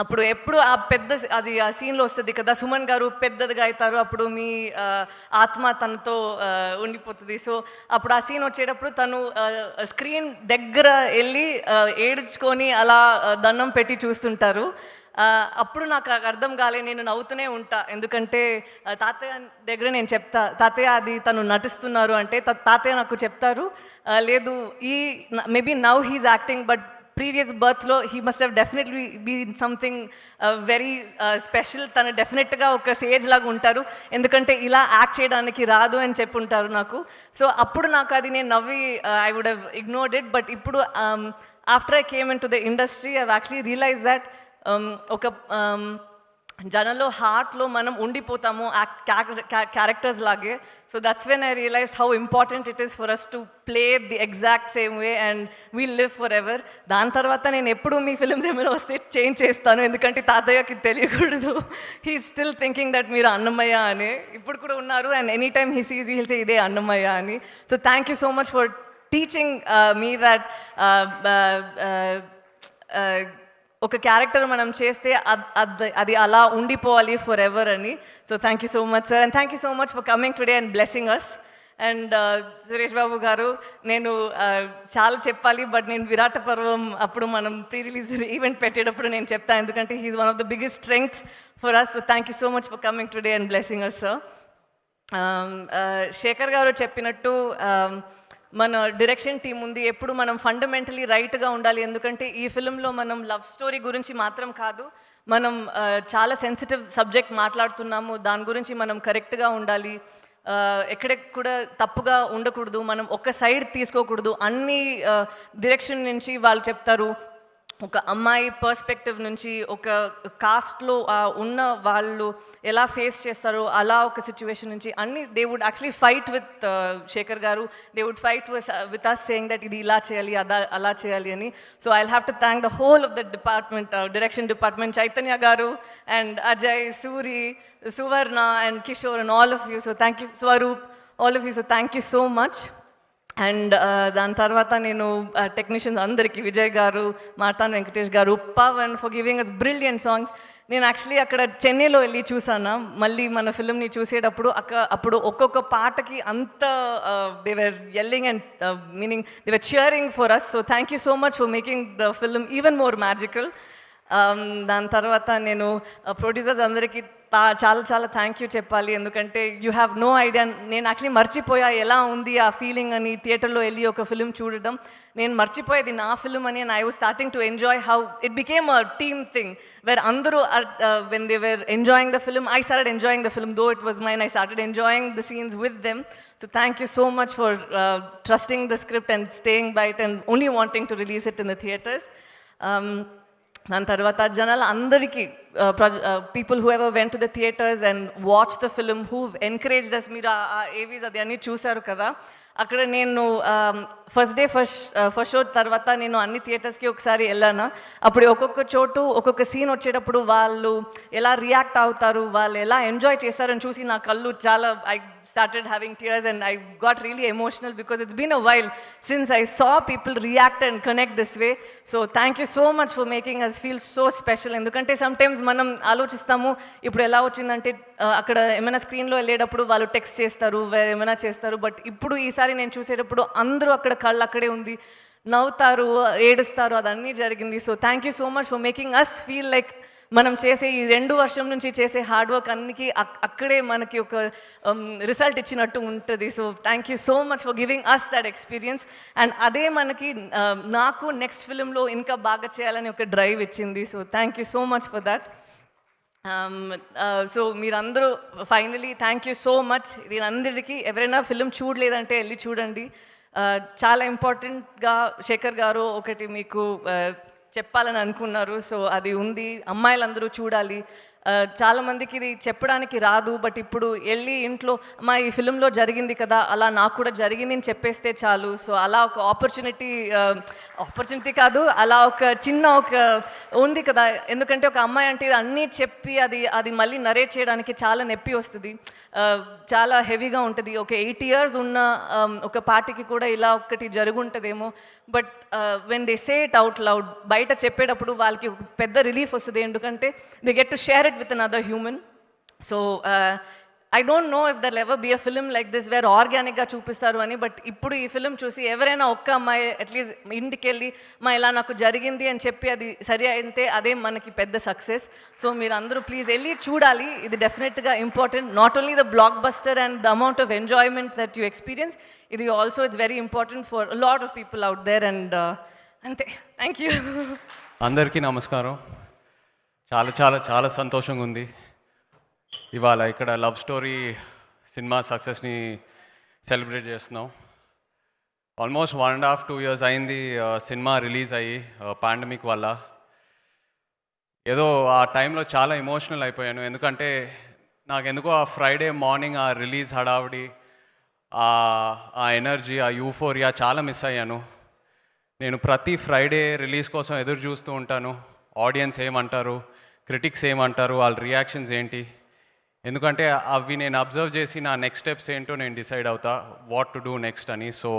అప్పుడు ఎప్పుడు ఆ సీన్లో వస్తుంది కదా, సుమన్ గారు పెద్దదిగా అవుతారు, అప్పుడు మీ ఆత్మ తనతో ఉండిపోతుంది. సో అప్పుడు ఆ సీన్ వచ్చేటప్పుడు తను స్క్రీన్ దగ్గర వెళ్ళి ఏడ్చుకొని అలా దండం పెట్టి చూస్తుంటారు. అప్పుడు నాకు అర్థం కాలే, నేను నవ్వుతూనే ఉంటా. ఎందుకంటే తాతయ్య దగ్గర నేను చెప్తా, తాతయ్య అది తను నటిస్తున్నారు అంటే తాతయ్య నాకు చెప్తారు, లేదు maybe now he's acting, but previous బర్త్లో he must have definitely been something very special. తను డెఫినెట్గా ఒక సేజ్ లాగా ఉంటారు, ఎందుకంటే ఇలా యాక్ట్ చేయడానికి రాదు అని చెప్పుంటారు నాకు. సో అప్పుడు నాకు అది నేను నవ్వి I would have ignored it. But ఇప్పుడు after I came in to the industry I actually realize that ఒక జనంలో హార్ట్లో మనం ఉండిపోతాము క్యారెక్టర్స్ లాగే. So that's when I realize how important it is for us to play the exact same way and we'll live forever. దాని తర్వాత నేను ఎప్పుడు మీ ఫిల్మ్స్ ఏమైనా వస్తే చేంజ్ చేస్తాను, ఎందుకంటే తాతయ్యకి తెలియకూడదు. హీ స్టిల్ థింకింగ్ దట్ మీరు అన్నమయ్య అని ఇప్పుడు కూడా ఉన్నారు. And any time he sees we'll say ఇదే అన్నమయ్య అని. So thank you so much for teaching me that ఒక క్యారెక్టర్ మనం చేస్తే అది అలా ఉండిపోవాలి ఫర్ ఎవర్ అని. So thank you so much sir, and thank you so much for coming today and blessing us. And Suresh Babu గారు, నేను చాలా చెప్పాలి, బట్ నేను విరాట పర్వం అప్పుడు మనం ప్రీ రిలీజ్ ఈవెంట్ పెట్టేటప్పుడు నేను చెప్తాను, ఎందుకంటే he is one of the biggest strength for us. So thank you so much for coming today and blessing us sir. Shekhar garu చెప్పినట్టు మన డైరెక్షన్ టీం ఉంది, ఎప్పుడు మనం ఫండమెంటలీ రైట్గా ఉండాలి. ఎందుకంటే ఈ ఫిల్మ్లో మనం లవ్ స్టోరీ గురించి మాత్రం కాదు, మనం చాలా సెన్సిటివ్ సబ్జెక్ట్ మాట్లాడుతున్నాము, దాని గురించి మనం కరెక్ట్గా ఉండాలి, ఎక్కడ కూడా తప్పుగా ఉండకూడదు, మనం ఒక సైడ్ తీసుకోకూడదు. అన్ని డైరెక్షన్ నుంచి వాళ్ళు చెప్తారు, ఒక అమ్మాయి పర్స్పెక్టివ్ నుంచి, ఒక కాస్ట్లో ఉన్న వాళ్ళు ఎలా ఫేస్ చేస్తారో అలా ఒక సిచ్యువేషన్ నుంచి అన్ని they would actually fight with Sekhar గారు, they would fight with us saying that ఇది ఇలా చేయాలి అలా చేయాలి అని. So I'll have to thank the whole of the department, direction department, Chaitanya గారు and Ajay, Suri, Suvarna and Kishore and all of you. So thank you, Swaroop, all of you. So thank you so much. And దాని తర్వాత నేను టెక్నీషియన్స్ అందరికీ, విజయ్ గారు, Marthand Venkatesh garu, Pawan for giving us brilliant songs. నేను actually అక్కడ చెన్నైలో వెళ్ళి చూసాను, మళ్ళీ మన ఫిల్మ్ని చూసేటప్పుడు అప్పుడు ఒక్కొక్క పాటకి అంత they were yelling and meaning they were cheering for us. So thank you so much for making the film even more magical. దాని తర్వాత నేను ప్రొడ్యూసర్స్ అందరికీ చాలా చాలా థ్యాంక్ యూ చెప్పాలి, ఎందుకంటే యూ హ్యావ్ నో ఐడియా. నేను యాక్చువల్లీ మర్చిపోయా ఎలా ఉంది ఆ ఫీలింగ్ అని, థియేటర్లో వెళ్ళి ఒక ఫిల్మ్ చూడడం. నేను మర్చిపోయేది నా ఫిల్మ్ అని, and I was starting to enjoy how it became a team thing where అందరూ when they were enjoying the film, I started enjoying the film, though it was mine, I started enjoying the scenes with them. So thank you so much for trusting the script and staying by it and only wanting to release it in the theatres. దాని తర్వాత జనాలు అందరికీ, people who ever went to the theatres and watch the film, who encouraged us. మీరు ఆ Avis అది అన్నీ చూశారు కదా, అక్కడ నేను ఫస్ట్ డే ఫస్ట్ షో తర్వాత నేను అన్ని థియేటర్స్కి ఒకసారి వెళ్ళాను. అప్పుడు ఒక్కొక్క చోటు ఒక్కొక్క సీన్ వచ్చేటప్పుడు వాళ్ళు ఎలా రియాక్ట్ అవుతారు, వాళ్ళు ఎలా ఎంజాయ్ చేస్తారని చూసి నా కళ్ళు చాలా, I started having tears and I got really emotional because it's been a while since I saw people react and connect this way. So thank you so much for making us feel so special. ఎందుకంటే sometimes మనం ఆలోచిస్తాము ఇప్పుడు ఎలా వచ్చిందంటే అక్కడ ఏమైనా స్క్రీన్లో వెళ్ళేటప్పుడు వాళ్ళు టెక్స్ట్ చేస్తారు, వేరే ఏమైనా చేస్తారు, బట్ ఇప్పుడు ఈసారి నేను చూసేటప్పుడు అందరూ అక్కడ కళ్ళు అక్కడే ఉంది, నవ్వుతారు, ఏడుస్తారు, అదన్నీ జరిగింది. So thank you so much for making us feel like మనం చేసే ఈ 2 వర్షం నుంచి చేసే హార్డ్ వర్క్ అన్నికి అక్కడే మనకి ఒక రిజల్ట్ ఇచ్చినట్టు ఉంటుంది. So thank you so much for giving us that experience. And అదే మనకి నాకు నెక్స్ట్ ఫిలింలో ఇంకా బాగా చేయాలని ఒక డ్రైవ్ ఇచ్చింది. So thank you so much for that. So మీరందరూ finally thank you so much. దీనందరికీ ఎవరైనా ఫిలిం చూడలేదంటే వెళ్ళి చూడండి. చాలా ఇంపార్టెంట్గా శేఖర్ గారు ఒకటి మీకు చెప్పాలని అనుకున్నారు. సో అది ఉంది, అమ్మాయిలందరూ చూడాలి. చాలామందికి ఇది చెప్పడానికి రాదు, బట్ ఇప్పుడు వెళ్ళి ఇంట్లో అమ్మా ఈ ఫిలింలో జరిగింది కదా, అలా నాకు కూడా జరిగింది అని చెప్పేస్తే చాలు. సో అలా ఒక ఆపర్చునిటీ కాదు, అలా ఒక చిన్న ఒక ఉంది కదా. ఎందుకంటే ఒక అమ్మాయి అంటే అన్నీ చెప్పి అది మళ్ళీ నరేట్ చేయడానికి చాలా నొప్పి వస్తుంది, చాలా హెవీగా ఉంటుంది. ఒక 8 years ఉన్న ఒక పార్టీకి కూడా ఇలా ఒకటి జరుగుంటుందేమో, but when they say it out loud, బయట చెప్పేటప్పుడు వాళ్ళకి ఒక పెద్ద రిలీఫ్ వస్తుంది, ఎందుకంటే they get to share it with another human. So I don't know if there ever be a film like this where ఆర్గానిక్గా చూపిస్తారు అని, బట్ ఇప్పుడు ఈ ఫిలిం చూసి ఎవరైనా ఒక్క అమ్మాయి అట్లీస్ట్ ఇంటికి వెళ్ళి మా ఇలా నాకు జరిగింది అని చెప్పి అది సరి అయితే అదే మనకి పెద్ద సక్సెస్. సో మీరు అందరూ ప్లీజ్ వెళ్ళి చూడాలి, ఇది డెఫినెట్గా important. Not only the blockbuster and the amount of enjoyment that you experience, ఇది also it's very important for lot of people out there. And అంతే, థ్యాంక్ యూ. అందరికీ నమస్కారం. చాలా చాలా చాలా సంతోషంగా ఉంది ఇవాళ ఇక్కడ లవ్ స్టోరీ సినిమా సక్సెస్ని సెలబ్రేట్ చేస్తున్నాం. ఆల్మోస్ట్ 1.5-2 years అయింది సినిమా రిలీజ్ అయ్యి, పాండమిక్ వల్ల. ఏదో ఆ టైంలో చాలా ఎమోషనల్ అయిపోయాను, ఎందుకంటే నాకు ఎందుకో ఆ ఫ్రైడే మార్నింగ్ ఆ రిలీజ్ హడావిడి, ఆ ఎనర్జీ, ఆ యూఫోరియా చాలా మిస్ అయ్యాను. నేను ప్రతి ఫ్రైడే రిలీజ్ కోసం ఎదురు చూస్తూ ఉంటాను, ఆడియన్స్ ఏమంటారు, క్రిటిక్స్ ఏమంటారు, వాళ్ళ రియాక్షన్స్ ఏంటి, ఎందుకంటే అవి నేను అబ్జర్వ్ చేసి నా నెక్స్ట్ స్టెప్స్ ఏంటో నేను డిసైడ్ అవుతా వాట్ టు డూ నెక్స్ట్ అని. So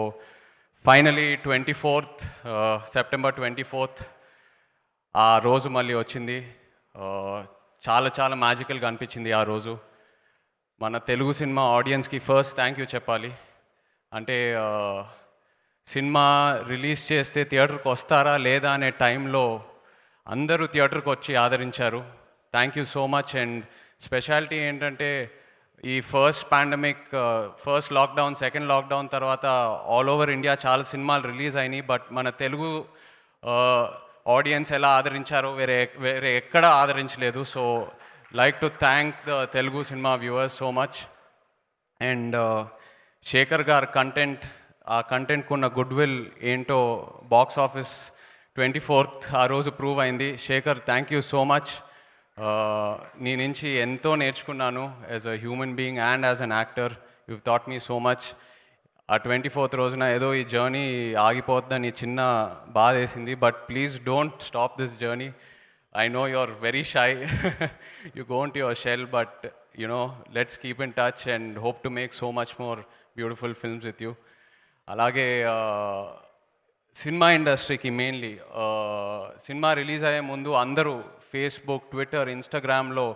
finally 24th September 24th ఆ రోజు మళ్ళీ వచ్చింది. చాలా చాలా మ్యాజికల్గా అనిపించింది ఆ రోజు. మన తెలుగు సినిమా ఆడియన్స్కి ఫస్ట్ థ్యాంక్ యూ చెప్పాలి, అంటే సినిమా రిలీజ్ చేస్తే థియేటర్కి వస్తారా లేదా అనే టైంలో అందరూ థియేటర్కి వచ్చి ఆదరించారు. Thank you so much. And speciality ఏంటంటే ఈ first pandemic, first lockdown, second lockdown తర్వాత ఆల్ ఓవర్ ఇండియా చాలా సినిమాలు రిలీజ్ అయినాయి. బట్ మన తెలుగు ఆడియన్స్ ఎలా ఆదరించారో వేరే ఎక్కడ ఆదరించలేదు. So like to thank the Telugu cinema viewers so much. And Sekhar గారు ఆ కంటెంట్కు ఉన్న గుడ్ విల్ ఏంటో బాక్స్ ఆఫీస్ 24th ఆ రోజు ప్రూవ్ అయింది. Sekhar, thank you so much. నీ నుంచి ఎంతో నేర్చుకున్నాను as a human being and as an actor. You've taught me so much. ఆ 24th రోజున ఏదో ఈ జర్నీ ఆగిపోతుందని చిన్న బాధ వేసింది. But please don't stop this journey. I know you're very shy. You go into your shell, but let's keep in touch and hope to make so much more beautiful films with you. అలాగే cinema ఇండస్ట్రీకి mainly cinema release అయ్యే ముందు అందరూ Facebook, Twitter, ఇన్స్టాగ్రామ్లో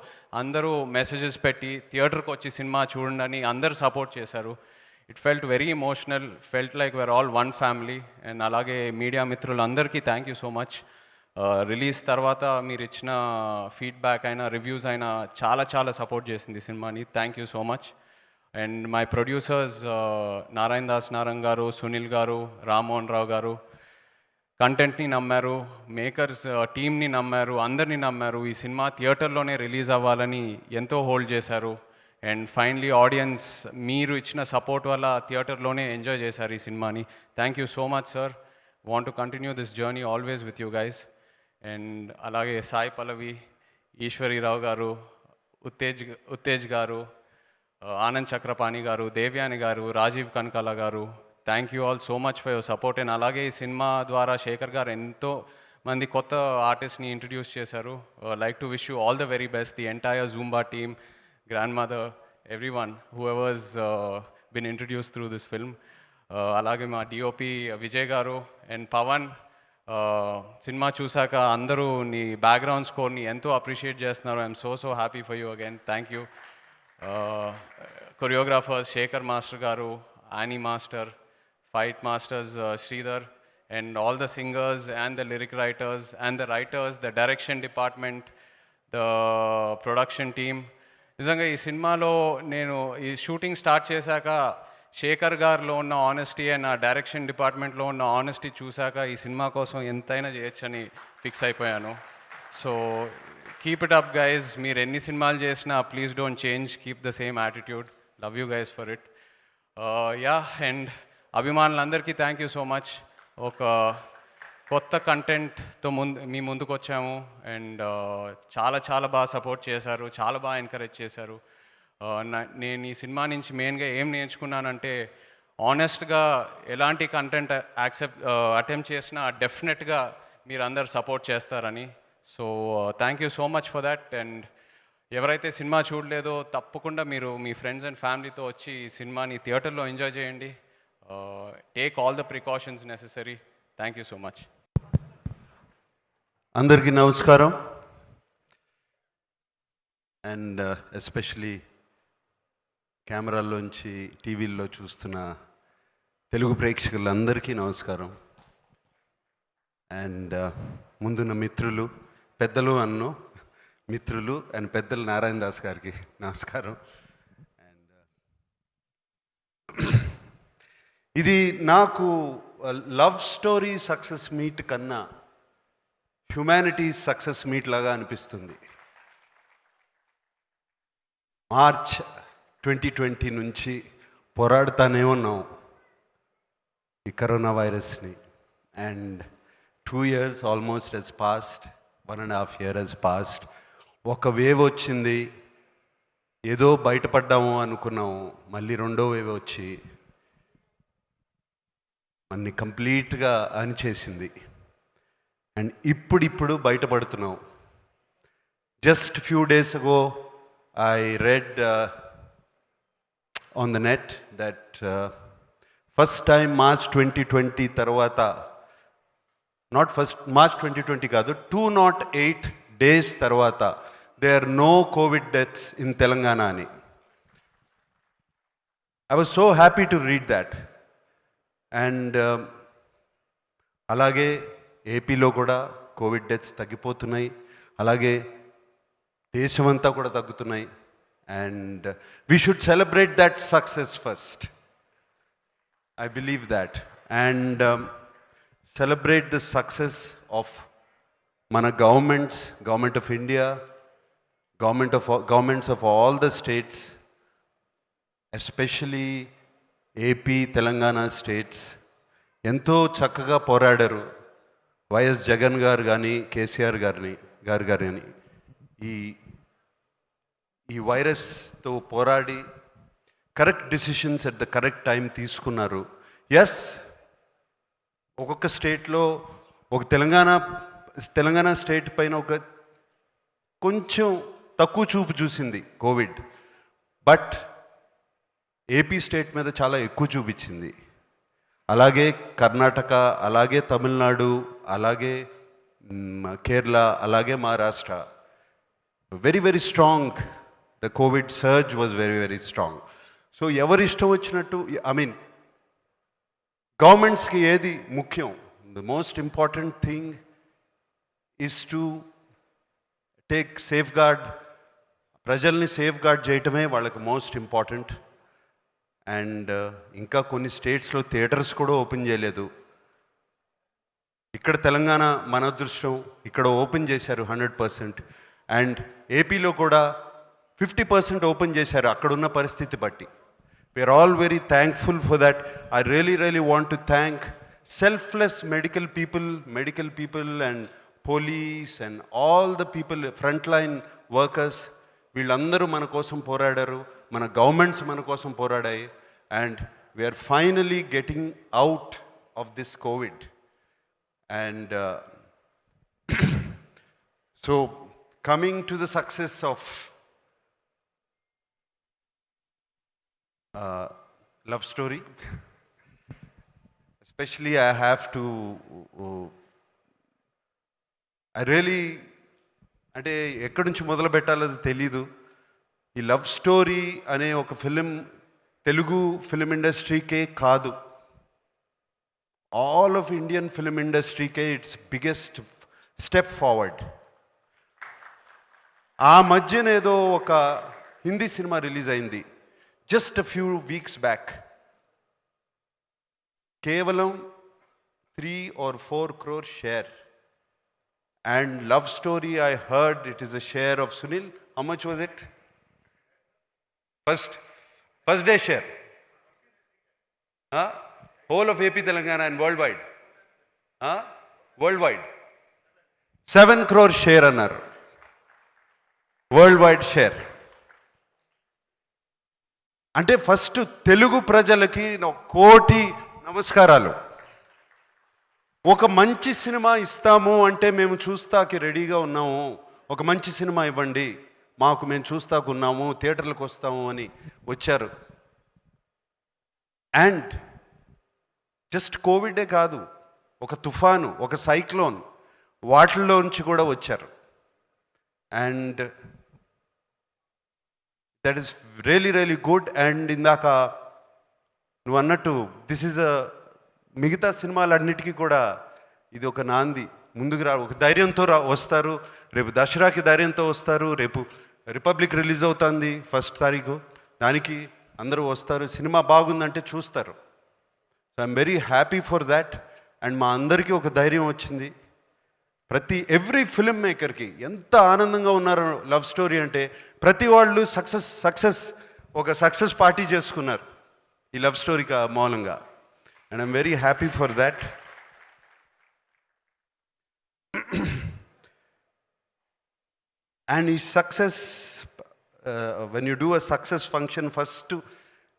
అందరూ messages పెట్టి థియేటర్కి వచ్చి సినిమా చూడండి అని అందరూ సపోర్ట్ చేశారు. It felt very emotional, felt like we're all one family. And అలాగే మీడియా మిత్రులందరికీ thank you so much. Release తర్వాత మీరు ఇచ్చిన ఫీడ్బ్యాక్ అయినా రివ్యూస్ అయినా చాలా సపోర్ట్ చేసింది సినిమాని. Thank you so much. And my producers Narayana Das Narang గారు, సునీల్ గారు, రామ్మోహన్ రావు గారు కంటెంట్ని నమ్మారు, మేకర్స్ టీమ్ని నమ్మారు, అందరినీ నమ్మారు. ఈ సినిమా థియేటర్లోనే రిలీజ్ అవ్వాలని ఎంతో హోల్డ్ చేశారు. అండ్ ఫైనలీ ఆడియన్స్ మీరు ఇచ్చిన సపోర్ట్ వల్ల థియేటర్లోనే ఎంజాయ్ చేశారు ఈ సినిమాని. Thank you so much sir. Want to continue this journey always with you guys. And అలాగే సాయి పల్లవి, ఈశ్వరీరావు గారు, ఉత్తేజ్ గారు, ఆనంద్ చక్రపాణి గారు, దేవ్యాని గారు, రాజీవ్ కనకాల గారు, thank you all so much for your support. And అలాగే ఈ సినిమా ద్వారా శేఖర్ గారు ఎంతో మంది కొత్త ఆర్టిస్ట్ని ఇంట్రడ్యూస్ చేశారు. Like to wish you all the very best, the entire Zumba team, grandmother, everyone who ever's been introduce through this film. అలాగే మా డిఓపి విజయ్ గారు అండ్ పవన్, సినిమా చూశాక అందరూ నీ బ్యాక్గ్రౌండ్ స్కోర్ని ఎంతో అప్రిషియేట్ చేస్తున్నారు. I'm so happy for you again. Thank you. Choreographers Sekhar master గారు, Annie master, fight masters Sridhar, and all the singers and the lyric writers and the writers, the direction department, the production team. నిజంగా ఈ సినిమాలో నేను ఈ shooting start చేశాక శేఖర్ గారిలో ఉన్న honesty and ఆ డైరెక్షన్ డిపార్ట్మెంట్లో ఉన్న ఆనెస్టీ చూశాక ఈ సినిమా కోసం ఎంతైనా చేయొచ్చని ఫిక్స్ అయిపోయాను. So keep it up guys. మీరు ఎన్ని సినిమాలు చేసినా please don't change, keep the same attitude. Love you guys for it. And అభిమానులందరికీ థ్యాంక్ యూ సో మచ్. ఒక కొత్త కంటెంట్తో మీ ముందుకు వచ్చాము. అండ్ చాలా బాగా సపోర్ట్ చేశారు, చాలా బాగా ఎంకరేజ్ చేశారు. నేను ఈ సినిమా నుంచి మెయిన్గా ఏం నేర్చుకున్నానంటే, ఆనెస్ట్గా ఎలాంటి కంటెంట్ అటెంప్ట్ చేసినా డెఫినెట్గా మీరు అందరు సపోర్ట్ చేస్తారని. So thank you so much for that. And ఎవరైతే సినిమా చూడలేదో తప్పకుండా మీరు మీ ఫ్రెండ్స్ అండ్ ఫ్యామిలీతో వచ్చి ఈ సినిమాని థియేటర్లో ఎంజాయ్ చేయండి. Take all the precautions necessary. Thank you so much. అందరికీ నమస్కారం. అండ్ ఎస్పెషలీ కెమెరాల్లోంచి టీవీల్లో చూస్తున్న తెలుగు ప్రేక్షకులందరికీ నమస్కారం. అండ్ ముందున్న మిత్రులు, పెద్దలు అన్ను మిత్రులు అండ్ పెద్దలు నారాయణ దాస్ గారికి నమస్కారం. అండ్ ఇది నాకు లవ్ స్టోరీ సక్సెస్ మీట్ కన్నా హ్యుమానిటీ సక్సెస్ మీట్ లాగా అనిపిస్తుంది. మార్చ్ 2020 నుంచి పోరాడుతూనే ఉన్నాం ఈ కరోనా వైరస్ని. And 2 years almost has passed, 1.5 years has passed. ఒక వేవ్ వచ్చింది, ఏదో బయటపడ్డాము అనుకున్నాము. మళ్ళీ రెండో వేవ్ వచ్చి అన్ని కంప్లీట్గా అనిచేసింది. అండ్ ఇప్పుడు బయటపడుతున్నాం. Just few days ago I read on the net that first time March 2020 tarvata, not first March 2020 kaadu, 208 days tarvata there are no COVID deaths in Telangana ani. I was so happy to read that. And అలాగే ఏపీలో కూడా Covid deaths తగ్గిపోతున్నాయి, అలాగే దేశమంతా కూడా తగ్గుతున్నాయి. And we should celebrate that success first. I believe that. And celebrate the success of mana government of India, governments of all the states, especially AP, Telangana states. ఎంతో చక్కగా పోరాడారు వైఎస్ జగన్ గారు కానీ కేసీఆర్ గారు కానీ ఈ వైరస్తో పోరాడి correct decisions at the correct time తీసుకున్నారు. ఎస్, ఒక్కొక్క స్టేట్లో ఒక తెలంగాణ స్టేట్ పైన ఒక కొంచెం తక్కువ చూపు చూసింది కోవిడ్, బట్ ఏపీ స్టేట్ మీద చాలా ఎక్కువ చూపించింది. అలాగే కర్ణాటక, అలాగే తమిళనాడు, అలాగే కేరళ, అలాగే Maharashtra. Very very strong. The covid surge was very very strong. So ఎవరి ఇష్టం వచ్చినట్టు, ఐ మీన్ గవర్నమెంట్స్కి ఏది ముఖ్యం, the most important thing is to take safeguard, ప్రజల్ని సేఫ్ గార్డ్ చేయటమే వాళ్ళకి మోస్ట్ ఇంపార్టెంట్. అండ్ ఇంకా కొన్ని స్టేట్స్లో థియేటర్స్ కూడా ఓపెన్ చేయలేదు. ఇక్కడ తెలంగాణ మన అదృష్టం, ఇక్కడ ఓపెన్ చేశారు 100%. అండ్ ఏపీలో కూడా 50% ఓపెన్ చేశారు అక్కడున్న పరిస్థితి బట్టి. We are all very thankful for that. I really want to thank selfless medical people and police and all the people, frontline workers. వీళ్ళందరూ మన కోసం పోరాడారు, మన గవర్నమెంట్స్ మన కోసం పోరాడాయి. And we are finally getting out of this COVID. And so coming to the success of love story, especially I have to I really అంటే ఎక్కడి నుంచి మొదలు పెట్టాలో తెలీదు. ఈ లవ్ స్టోరీ అనే ఒక ఫిలిం తెలుగు ఫిలిం ఇండస్ట్రీకే కాదు, ఆల్ ఆఫ్ ఇండియన్ ఫిలిం ఇండస్ట్రీకే ఇట్స్ బిగ్గెస్ట్ స్టెప్ ఫార్వర్డ్. ఆ మధ్యన ఏదో ఒక హిందీ సినిమా రిలీజ్ అయింది just a few weeks back. కేవలం 3 or 4 crore share. And love story, I heard it is a share of Sunil. How much was it? First day share. Whole of AP Telangana and worldwide. Worldwide 7 crore share annaru. Worldwide share. అంటే first Telugu ప్రజలకి కోటి నమస్కారాలు. ఒక మంచి cinema ఇస్తాము అంటే మేము చూస్తాకి రెడీగా ఉన్నాము, ఒక మంచి సినిమా ఇవ్వండి మాకు, మేము చూస్తాకు ఉన్నాము, థియేటర్లకు వస్తాము అని వచ్చారు. అండ్ జస్ట్ కోవిడే కాదు, ఒక తుఫాను, ఒక సైక్లోన్, వాటిల్లోంచి కూడా వచ్చారు. And that is really good. And ఇందాక నువ్వు అన్నట్టు దిస్ ఈజ్ మిగతా సినిమాలన్నిటికీ కూడా ఇది ఒక నాంది. ముందుకు ఒక ధైర్యంతో వస్తారు. రేపు దసరాకి ధైర్యంతో వస్తారు. రేపు రిపబ్లిక్ రిలీజ్ అవుతుంది 1st తారీఖు, దానికి అందరూ వస్తారు, సినిమా బాగుందంటే చూస్తారు. So I'm very happy for that. And మా అందరికీ ఒక ధైర్యం వచ్చింది. ఎవ్రీ ఫిల్మ్ మేకర్కి ఎంత ఆనందంగా ఉన్నారు లవ్ స్టోరీ అంటే. ప్రతి వాళ్ళు ఒక సక్సెస్ పార్టీ చేసుకున్నారు ఈ లవ్ స్టోరీ మూలంగా. And I'm very happy for that. And ఈ success, when you do a success function, first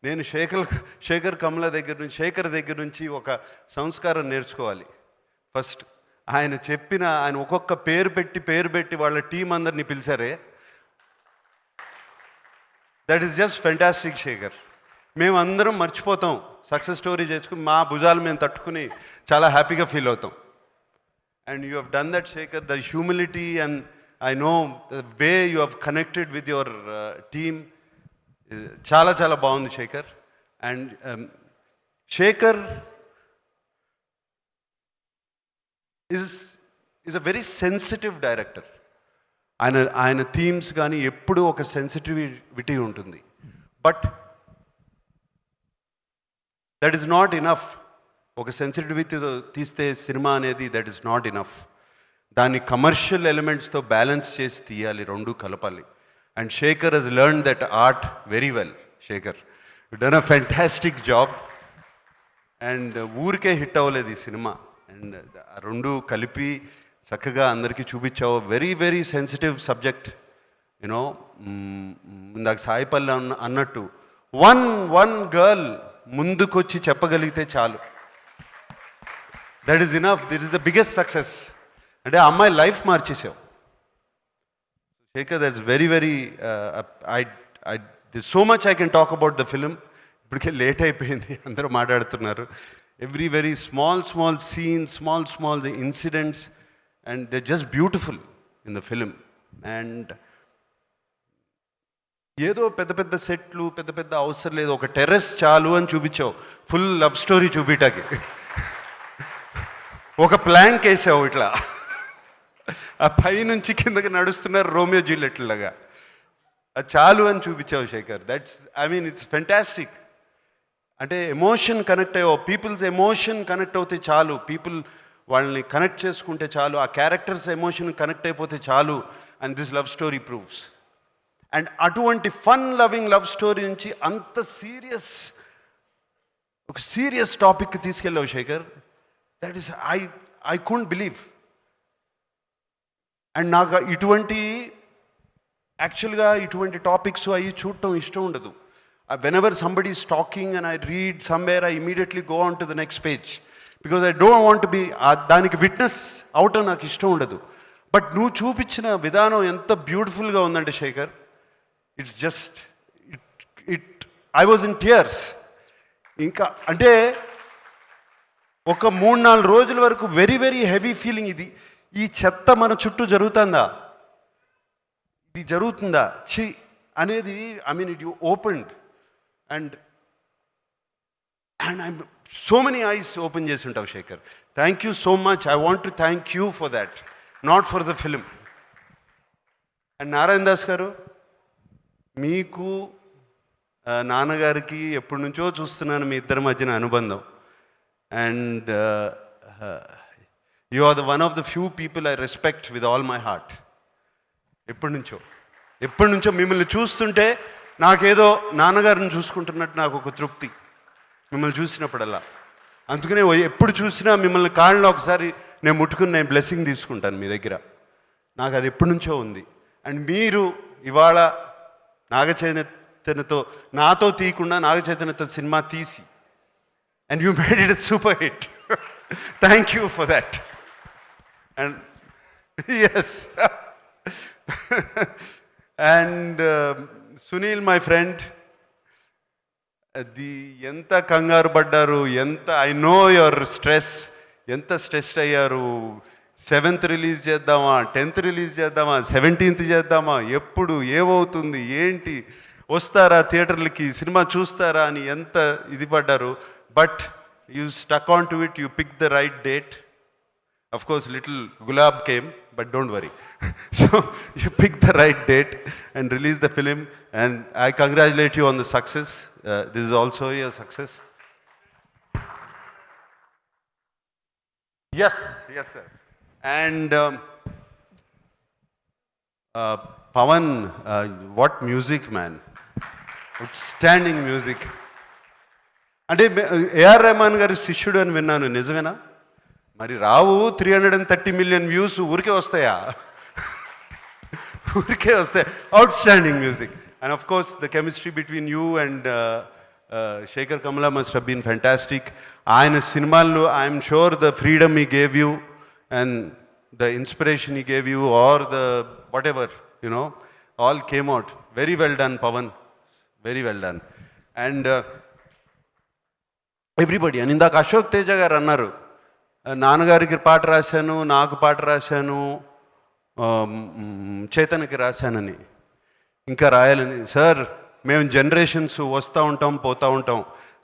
నేను శేఖర్ దగ్గర నుంచి ఒక సంస్కారం నేర్చుకోవాలి. ఫస్ట్ ఆయన ఒక్కొక్క పేరు పెట్టి వాళ్ళ టీం అందరినీ పిలిచారే, that is just fantastic Sekhar. మేమందరం మర్చిపోతాం, సక్సెస్ స్టోరీ చేసుకుని మా భుజాలు మేము తట్టుకుని చాలా హ్యాపీగా ఫీల్ అవుతాం. And you have done that Shekhar. The humility and I know the way you have connected with your team చాలా బాగుంది Shekhar. And Shekhar is a very sensitive director. ఆయన థీమ్స్ కానీ ఎప్పుడూ ఒక సెన్సిటివిటీ ఉంటుంది. But that is not enough. ఒక సెన్సిటివిటీతో తీస్తే సినిమా అనేది దట్ ఈస్ నాట్ ఇనఫ్. దాన్ని కమర్షియల్ ఎలిమెంట్స్తో బ్యాలెన్స్ చేసి తీయాలి, రెండు కలపాలి. And Shekhar has learn that art very well. Shekhar, you done a fantastic job. And ఊరికే హిట్ అవ్వలేదు ఈ సినిమా. అండ్ ఆ రెండు కలిపి చక్కగా అందరికీ చూపించావు. Very very sensitive subject. You know, ఇందాక సాయిపల్లి అన్నట్టు వన్ గర్ల్ ముందుకొచ్చి చెప్పగలిగితే చాలు, that is enough. This is the biggest success. అంటే ఆ అమ్మాయి లైఫ్ మార్చేసావు Sekhar. That is very very this so much I can talk about the film. ఇప్పటికే లేట్ అయిపోయింది, అందరూ మాట్లాడుతున్నారు. Every very small scenes, small incidents, and they just beautiful in the film. And ఏదో పెద్ద పెద్ద సెట్లు, పెద్ద పెద్ద అవసరం లేదు, ఒక టెర్రస్ చాలు అని చూపించావు ఫుల్ లవ్ స్టోరీ చూపించటానికి. ఒక ప్లాంక్ వేసావు ఇట్లా, ఆ పై నుంచి కిందకి నడుస్తున్నారు రోమియో జూలియట్లాగా. అది చాలు అని చూపించావు Sekhar. That's, I mean, it's fantastic. అంటే ఎమోషన్ కనెక్ట్ అయ్యావు. పీపుల్స్ ఎమోషన్ కనెక్ట్ అవుతే చాలు, పీపుల్ వాళ్ళని కనెక్ట్ చేసుకుంటే చాలు, ఆ క్యారెక్టర్స్ ఎమోషన్ కనెక్ట్ అయిపోతే చాలు. And this love story proves. And అటువంటి ఫన్ లవింగ్ లవ్ స్టోరీ నుంచి అంత ఒక సీరియస్ టాపిక్కి తీసుకెళ్ళావు Sekhar. That is I couldn't believe. And నాకు యాక్చువల్గా ఇటువంటి టాపిక్స్ అవి చూడటం ఇష్టం ఉండదు. Whenever somebody is talking and I read somewhere, I immediately go on to the next page, because I don't want be దానికి విట్నెస్ అవటం నాకు ఇష్టం ఉండదు. బట్ నువ్వు చూపించిన విధానం ఎంత బ్యూటిఫుల్గా ఉందంటే Shekhar, it's just I was in tears. ఇంకా అంటే ఒక 3-4 రోజుల వరకు వెరీ వెరీ హెవీ ఫీలింగ్. ఈ చెత్త మన చుట్టూ జరుగుతుందా, ఇది జరుగుతుందా ఛీ అనేది. I mean, it you opened and I so many eyes open చేసి ఉంటావు Shekhar. Thank you so much. I want to thank you for that, not for the film. And Narayana Das garu, మీకు నాన్నగారికి ఎప్పటి నుంచో చూస్తున్నాను మీ ఇద్దరి మధ్యన అనుబంధం. And you are the one of the few people I respect with all my heart. ఎప్పటి నుంచో మిమ్మల్ని చూస్తుంటే నాకేదో నాన్నగారిని చూసుకుంటున్నట్టు నాకు ఒక తృప్తి మిమ్మల్ని చూసినప్పుడల్లా. అందుకనే ఎప్పుడు చూసినా మిమ్మల్ని కాళ్ళలో ఒకసారి నేను ముట్టుకుని నేను బ్లెస్సింగ్ తీసుకుంటాను మీ దగ్గర. నాకు అది ఎప్పటి నుంచో ఉంది. అండ్ మీరు ఇవాళ నాగచైతన్యతో నాతో తీయకుండా నాగచైతన్యతో సినిమా తీసి, and you made it a super hit. Thank you for that. And yes. And Sunil, my friend, ఎంత కంగారు పడ్డారు, ఐ నో యువర్ స్ట్రెస్, ఎంత స్ట్రెస్డ్ అయ్యారు. 7th రిలీజ్ చేద్దామా, 10th రిలీజ్ చేద్దామా, 17th చేద్దామా, ఎప్పుడు ఏమవుతుంది ఏంటి, వస్తారా థియేటర్లకి, సినిమా చూస్తారా అని ఎంత ఇది పడ్డారు. But you stuck on to it, you pick the right date. Of course, little Gulab came, but don't worry. So you picked the right date and released the film, and I congratulate you on the success. This is also a success. Yes, sir. And Pawan, what music, man! Outstanding music. అంటే AR Rahman గారి శిష్యుడు అని విన్నాను, నిజమేనా? మరి రావు 330 million views ఊరికే వస్తాయా? ఊరికే వస్తాయి. Outstanding music. And of course the chemistry between you and Shekhar Kammula must have been fantastic. ఆయన సినిమాల్లో I'm sure the freedom he gave you and the inspiration he gave you or the whatever you know all came out very well done Pavan, very well done. And everybody, అని ఇందాక అశోక్ తేజ గారు అన్నారు, నాన్నగారికి పాట రాశాను, నాకు పాట రాశాను, చేతనకి రాశానని, ఇంకా రాయాలని. సార్, మేము జనరేషన్స్ వస్తూ ఉంటాం పోతూ ఉంటాం.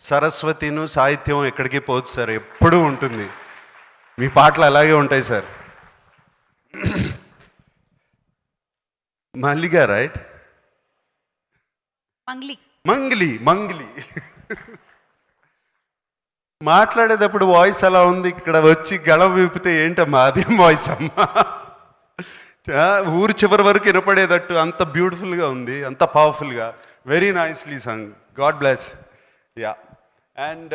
సరస్వతిను సాహిత్యం ఎక్కడికి పోదు సార్, ఎప్పుడూ ఉంటుంది. మీ పాటలు అలాగే ఉంటాయి సార్. మల్లిగా రైట్? మంగ్లీ మాట్లాడేటప్పుడు వాయిస్ అలా ఉంది, ఇక్కడ వచ్చి గళం విప్పితే ఏంటమ్మా అదేం వాయిస్ అమ్మా? ఊరు చివరి వరకు వినపడేటట్టు అంత బ్యూటిఫుల్గా ఉంది, అంత పవర్ఫుల్గా, very nicely Sung. God bless. Yeah. And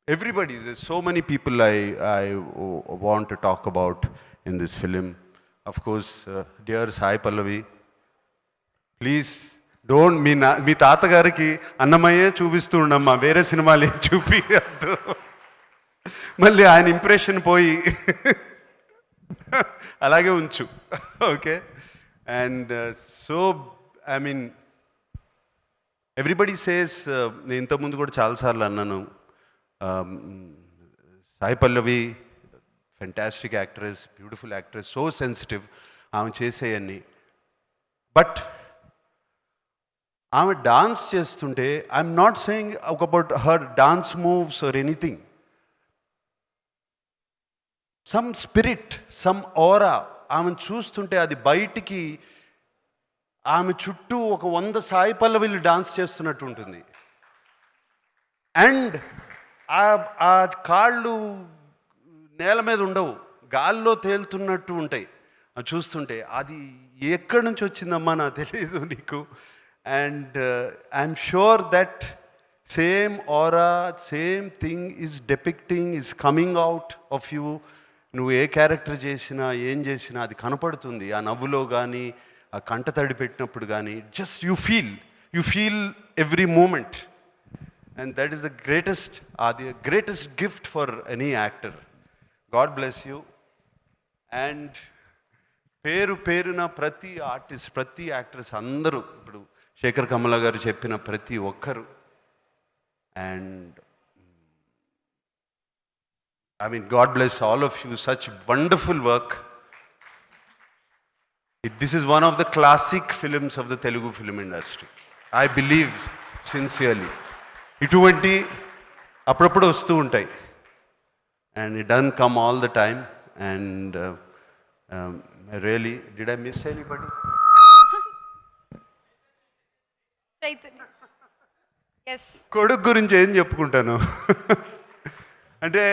everybody, there's so many people I want to talk about in this film. Of course, dear Sai Pallavi, please don't, మీ తాతగారికి అన్నమయ్యే చూపిస్తూ ఉండమ్మా, వేరే సినిమాలు ఏం చూపించద్దు, మళ్ళీ ఆయన ఇంప్రెషన్ పోయి అలాగే ఉంచు. Okay. And so I mean everybody says, నేను ఇంతకుముందు కూడా చాలాసార్లు అన్నాను, Sai Pallavi fantastic actress, beautiful actress, so sensitive ఆమె చేసేయన్నీ. బట్ ఆమె డాన్స్ చేస్తుంటే I'm not saying about her dance moves or anything, some spirit, some aura ఆమెను చూస్తుంటే అది బయటికి, ఆమె చుట్టూ ఒక 100 సాయి పల్లవిలు డాన్స్ చేస్తున్నట్టు ఉంటుంది. అండ్ ఆ కాళ్ళు నేల మీద ఉండవు, గాల్లో తేలుతున్నట్టు ఉంటాయి చూస్తుంటే. అది ఎక్కడి నుంచి వచ్చిందమ్మా నాకు తెలియదు నీకు. And I'm sure that same aura, same thing is depicting, is coming out of you. నువ్వు ఏ క్యారెక్టర్ చేసినా ఏం చేసినా అది కనపడుతుంది, ఆ నవ్వులో కానీ, ఆ కంట తడి పెట్టినప్పుడు కానీ. Just you feel every moment. And that is the greatest gift for any actor. God bless you. And పేరున ప్రతి ఆర్టిస్ట్, ప్రతి యాక్ట్రెస్ అందరూ, ఇప్పుడు శేఖర్ కమల గారు చెప్పిన ప్రతి ఒక్కరు. And I mean, God bless all of you, such wonderful work. This is one of the classic films of the Telugu film industry. I believe sincerely. ఇటువంటి అప్పుడప్పుడు వస్తూ ఉంటాయి, and it done come all the time. And really did I miss anybody? కొడుకు గురించి ఏం చెప్పుకుంటాను అంటే,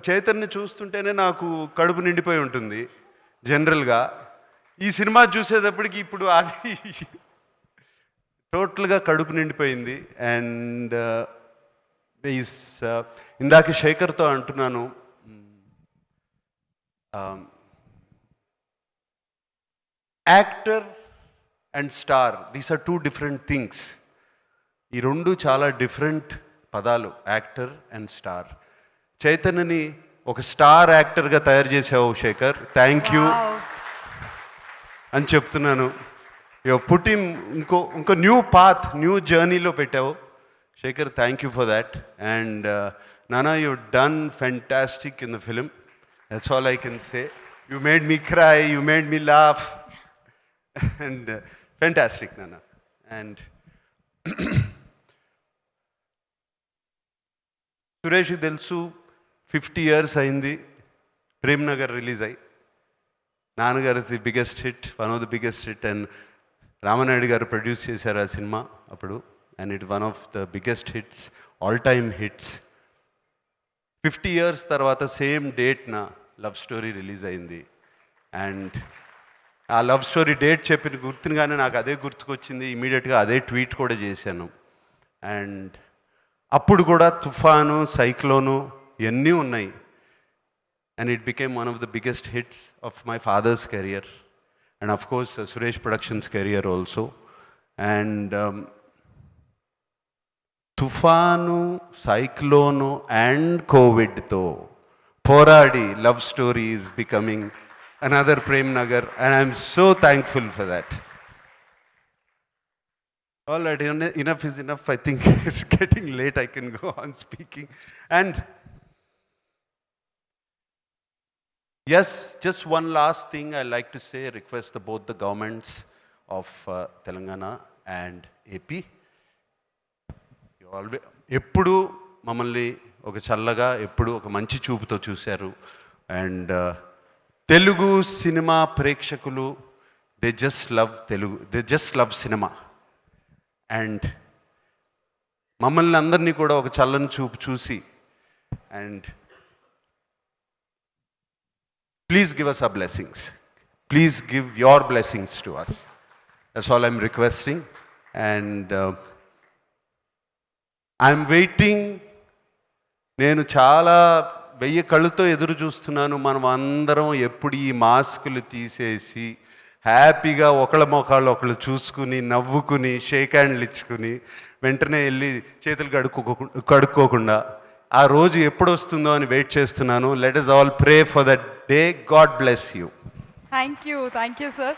చైతన్య చూస్తుంటేనే నాకు కడుపు నిండిపోయి ఉంటుంది జనరల్గా. ఈ సినిమా చూసేటప్పటికి ఇప్పుడు అది టోటల్గా కడుపు నిండిపోయింది. అండ్ ఇందాక శేఖర్తో అంటున్నాను, actor and star, these are 2 different things. ఈ రెండు చాలా డిఫరెంట్ పదాలు, యాక్టర్ అండ్ స్టార్. చైతన్యని ఒక స్టార్ యాక్టర్గా తయారు చేసావు శేఖర్, థ్యాంక్ యూ అని చెప్తున్నాను. పుట్టి ఇంకో న్యూ పాత్, న్యూ జర్నీలో పెట్టావు Shekhar, thank you for that. And Nana, you done fantastic in the film, that's all I can say. You made me cry, you made me laugh, and fantastic Nana. And సురేష్కి తెలుసు, 50 years అయింది Prem Nagar release అయ్యి. నాన్నగారు is the biggest hit, one of the biggest hit. And Ramanaidu garu produce చేశారు ఆ సినిమా అప్పుడు. And it one of the biggest hits, all time hits. 50 years తర్వాత సేమ్ డేట్న లవ్ స్టోరీ రిలీజ్ అయింది. అండ్ ఆ లవ్ స్టోరీ డేట్ చెప్పిన గుర్తుగానే నాకు అదే గుర్తుకొచ్చింది, ఇమీడియట్గా అదే ట్వీట్ కూడా చేశాను. అండ్ అప్పుడు కూడా తుఫాను, సైక్లోను ఇవన్నీ ఉన్నాయి. And it became one of the biggest hits of my father's career, and of course Suresh Productions' career also. And Tufanu, Cyclone and COVID tho poradi love story is becoming another Prem Nagar, and I'm so thankful for that. All right, enough is enough. I think it's getting late. I can go on speaking. And yes, just one last thing I'd like to say, request both the governments of Telangana and AP. You always, ఎప్పుడు మమ్మల్ని ఒక చల్లగా ఎప్పుడు ఒక మంచి చూపుతో చూశారు. And Telugu cinema ప్రేక్షకులు they just love Telugu, they just love cinema. And మమ్మల్ని అందరినీ కూడా ఒక చల్లని చూపు చూసి and please give us our blessings. Please give your blessings to us. That's all I'm requesting. And I'm waiting. నేను చాలా 1000 కళ్ళతో ఎదురు చూస్తున్నాను. మనం అందరం ఎప్పుడు ఈ మాస్కులు తీసేసి హ్యాపీగా ఒకళ్ళ మొఖాలు ఒకళ్ళు చూసుకుని నవ్వుకుని షేక్ హ్యాండ్లు ఇచ్చుకుని వెంటనే వెళ్ళి చేతులు కడుక్కోకుండా ఆ రోజు ఎప్పుడు వస్తుందో అని వెయిట్ చేస్తున్నాను. Let us all pray for that day. God bless you. Thank you, sir.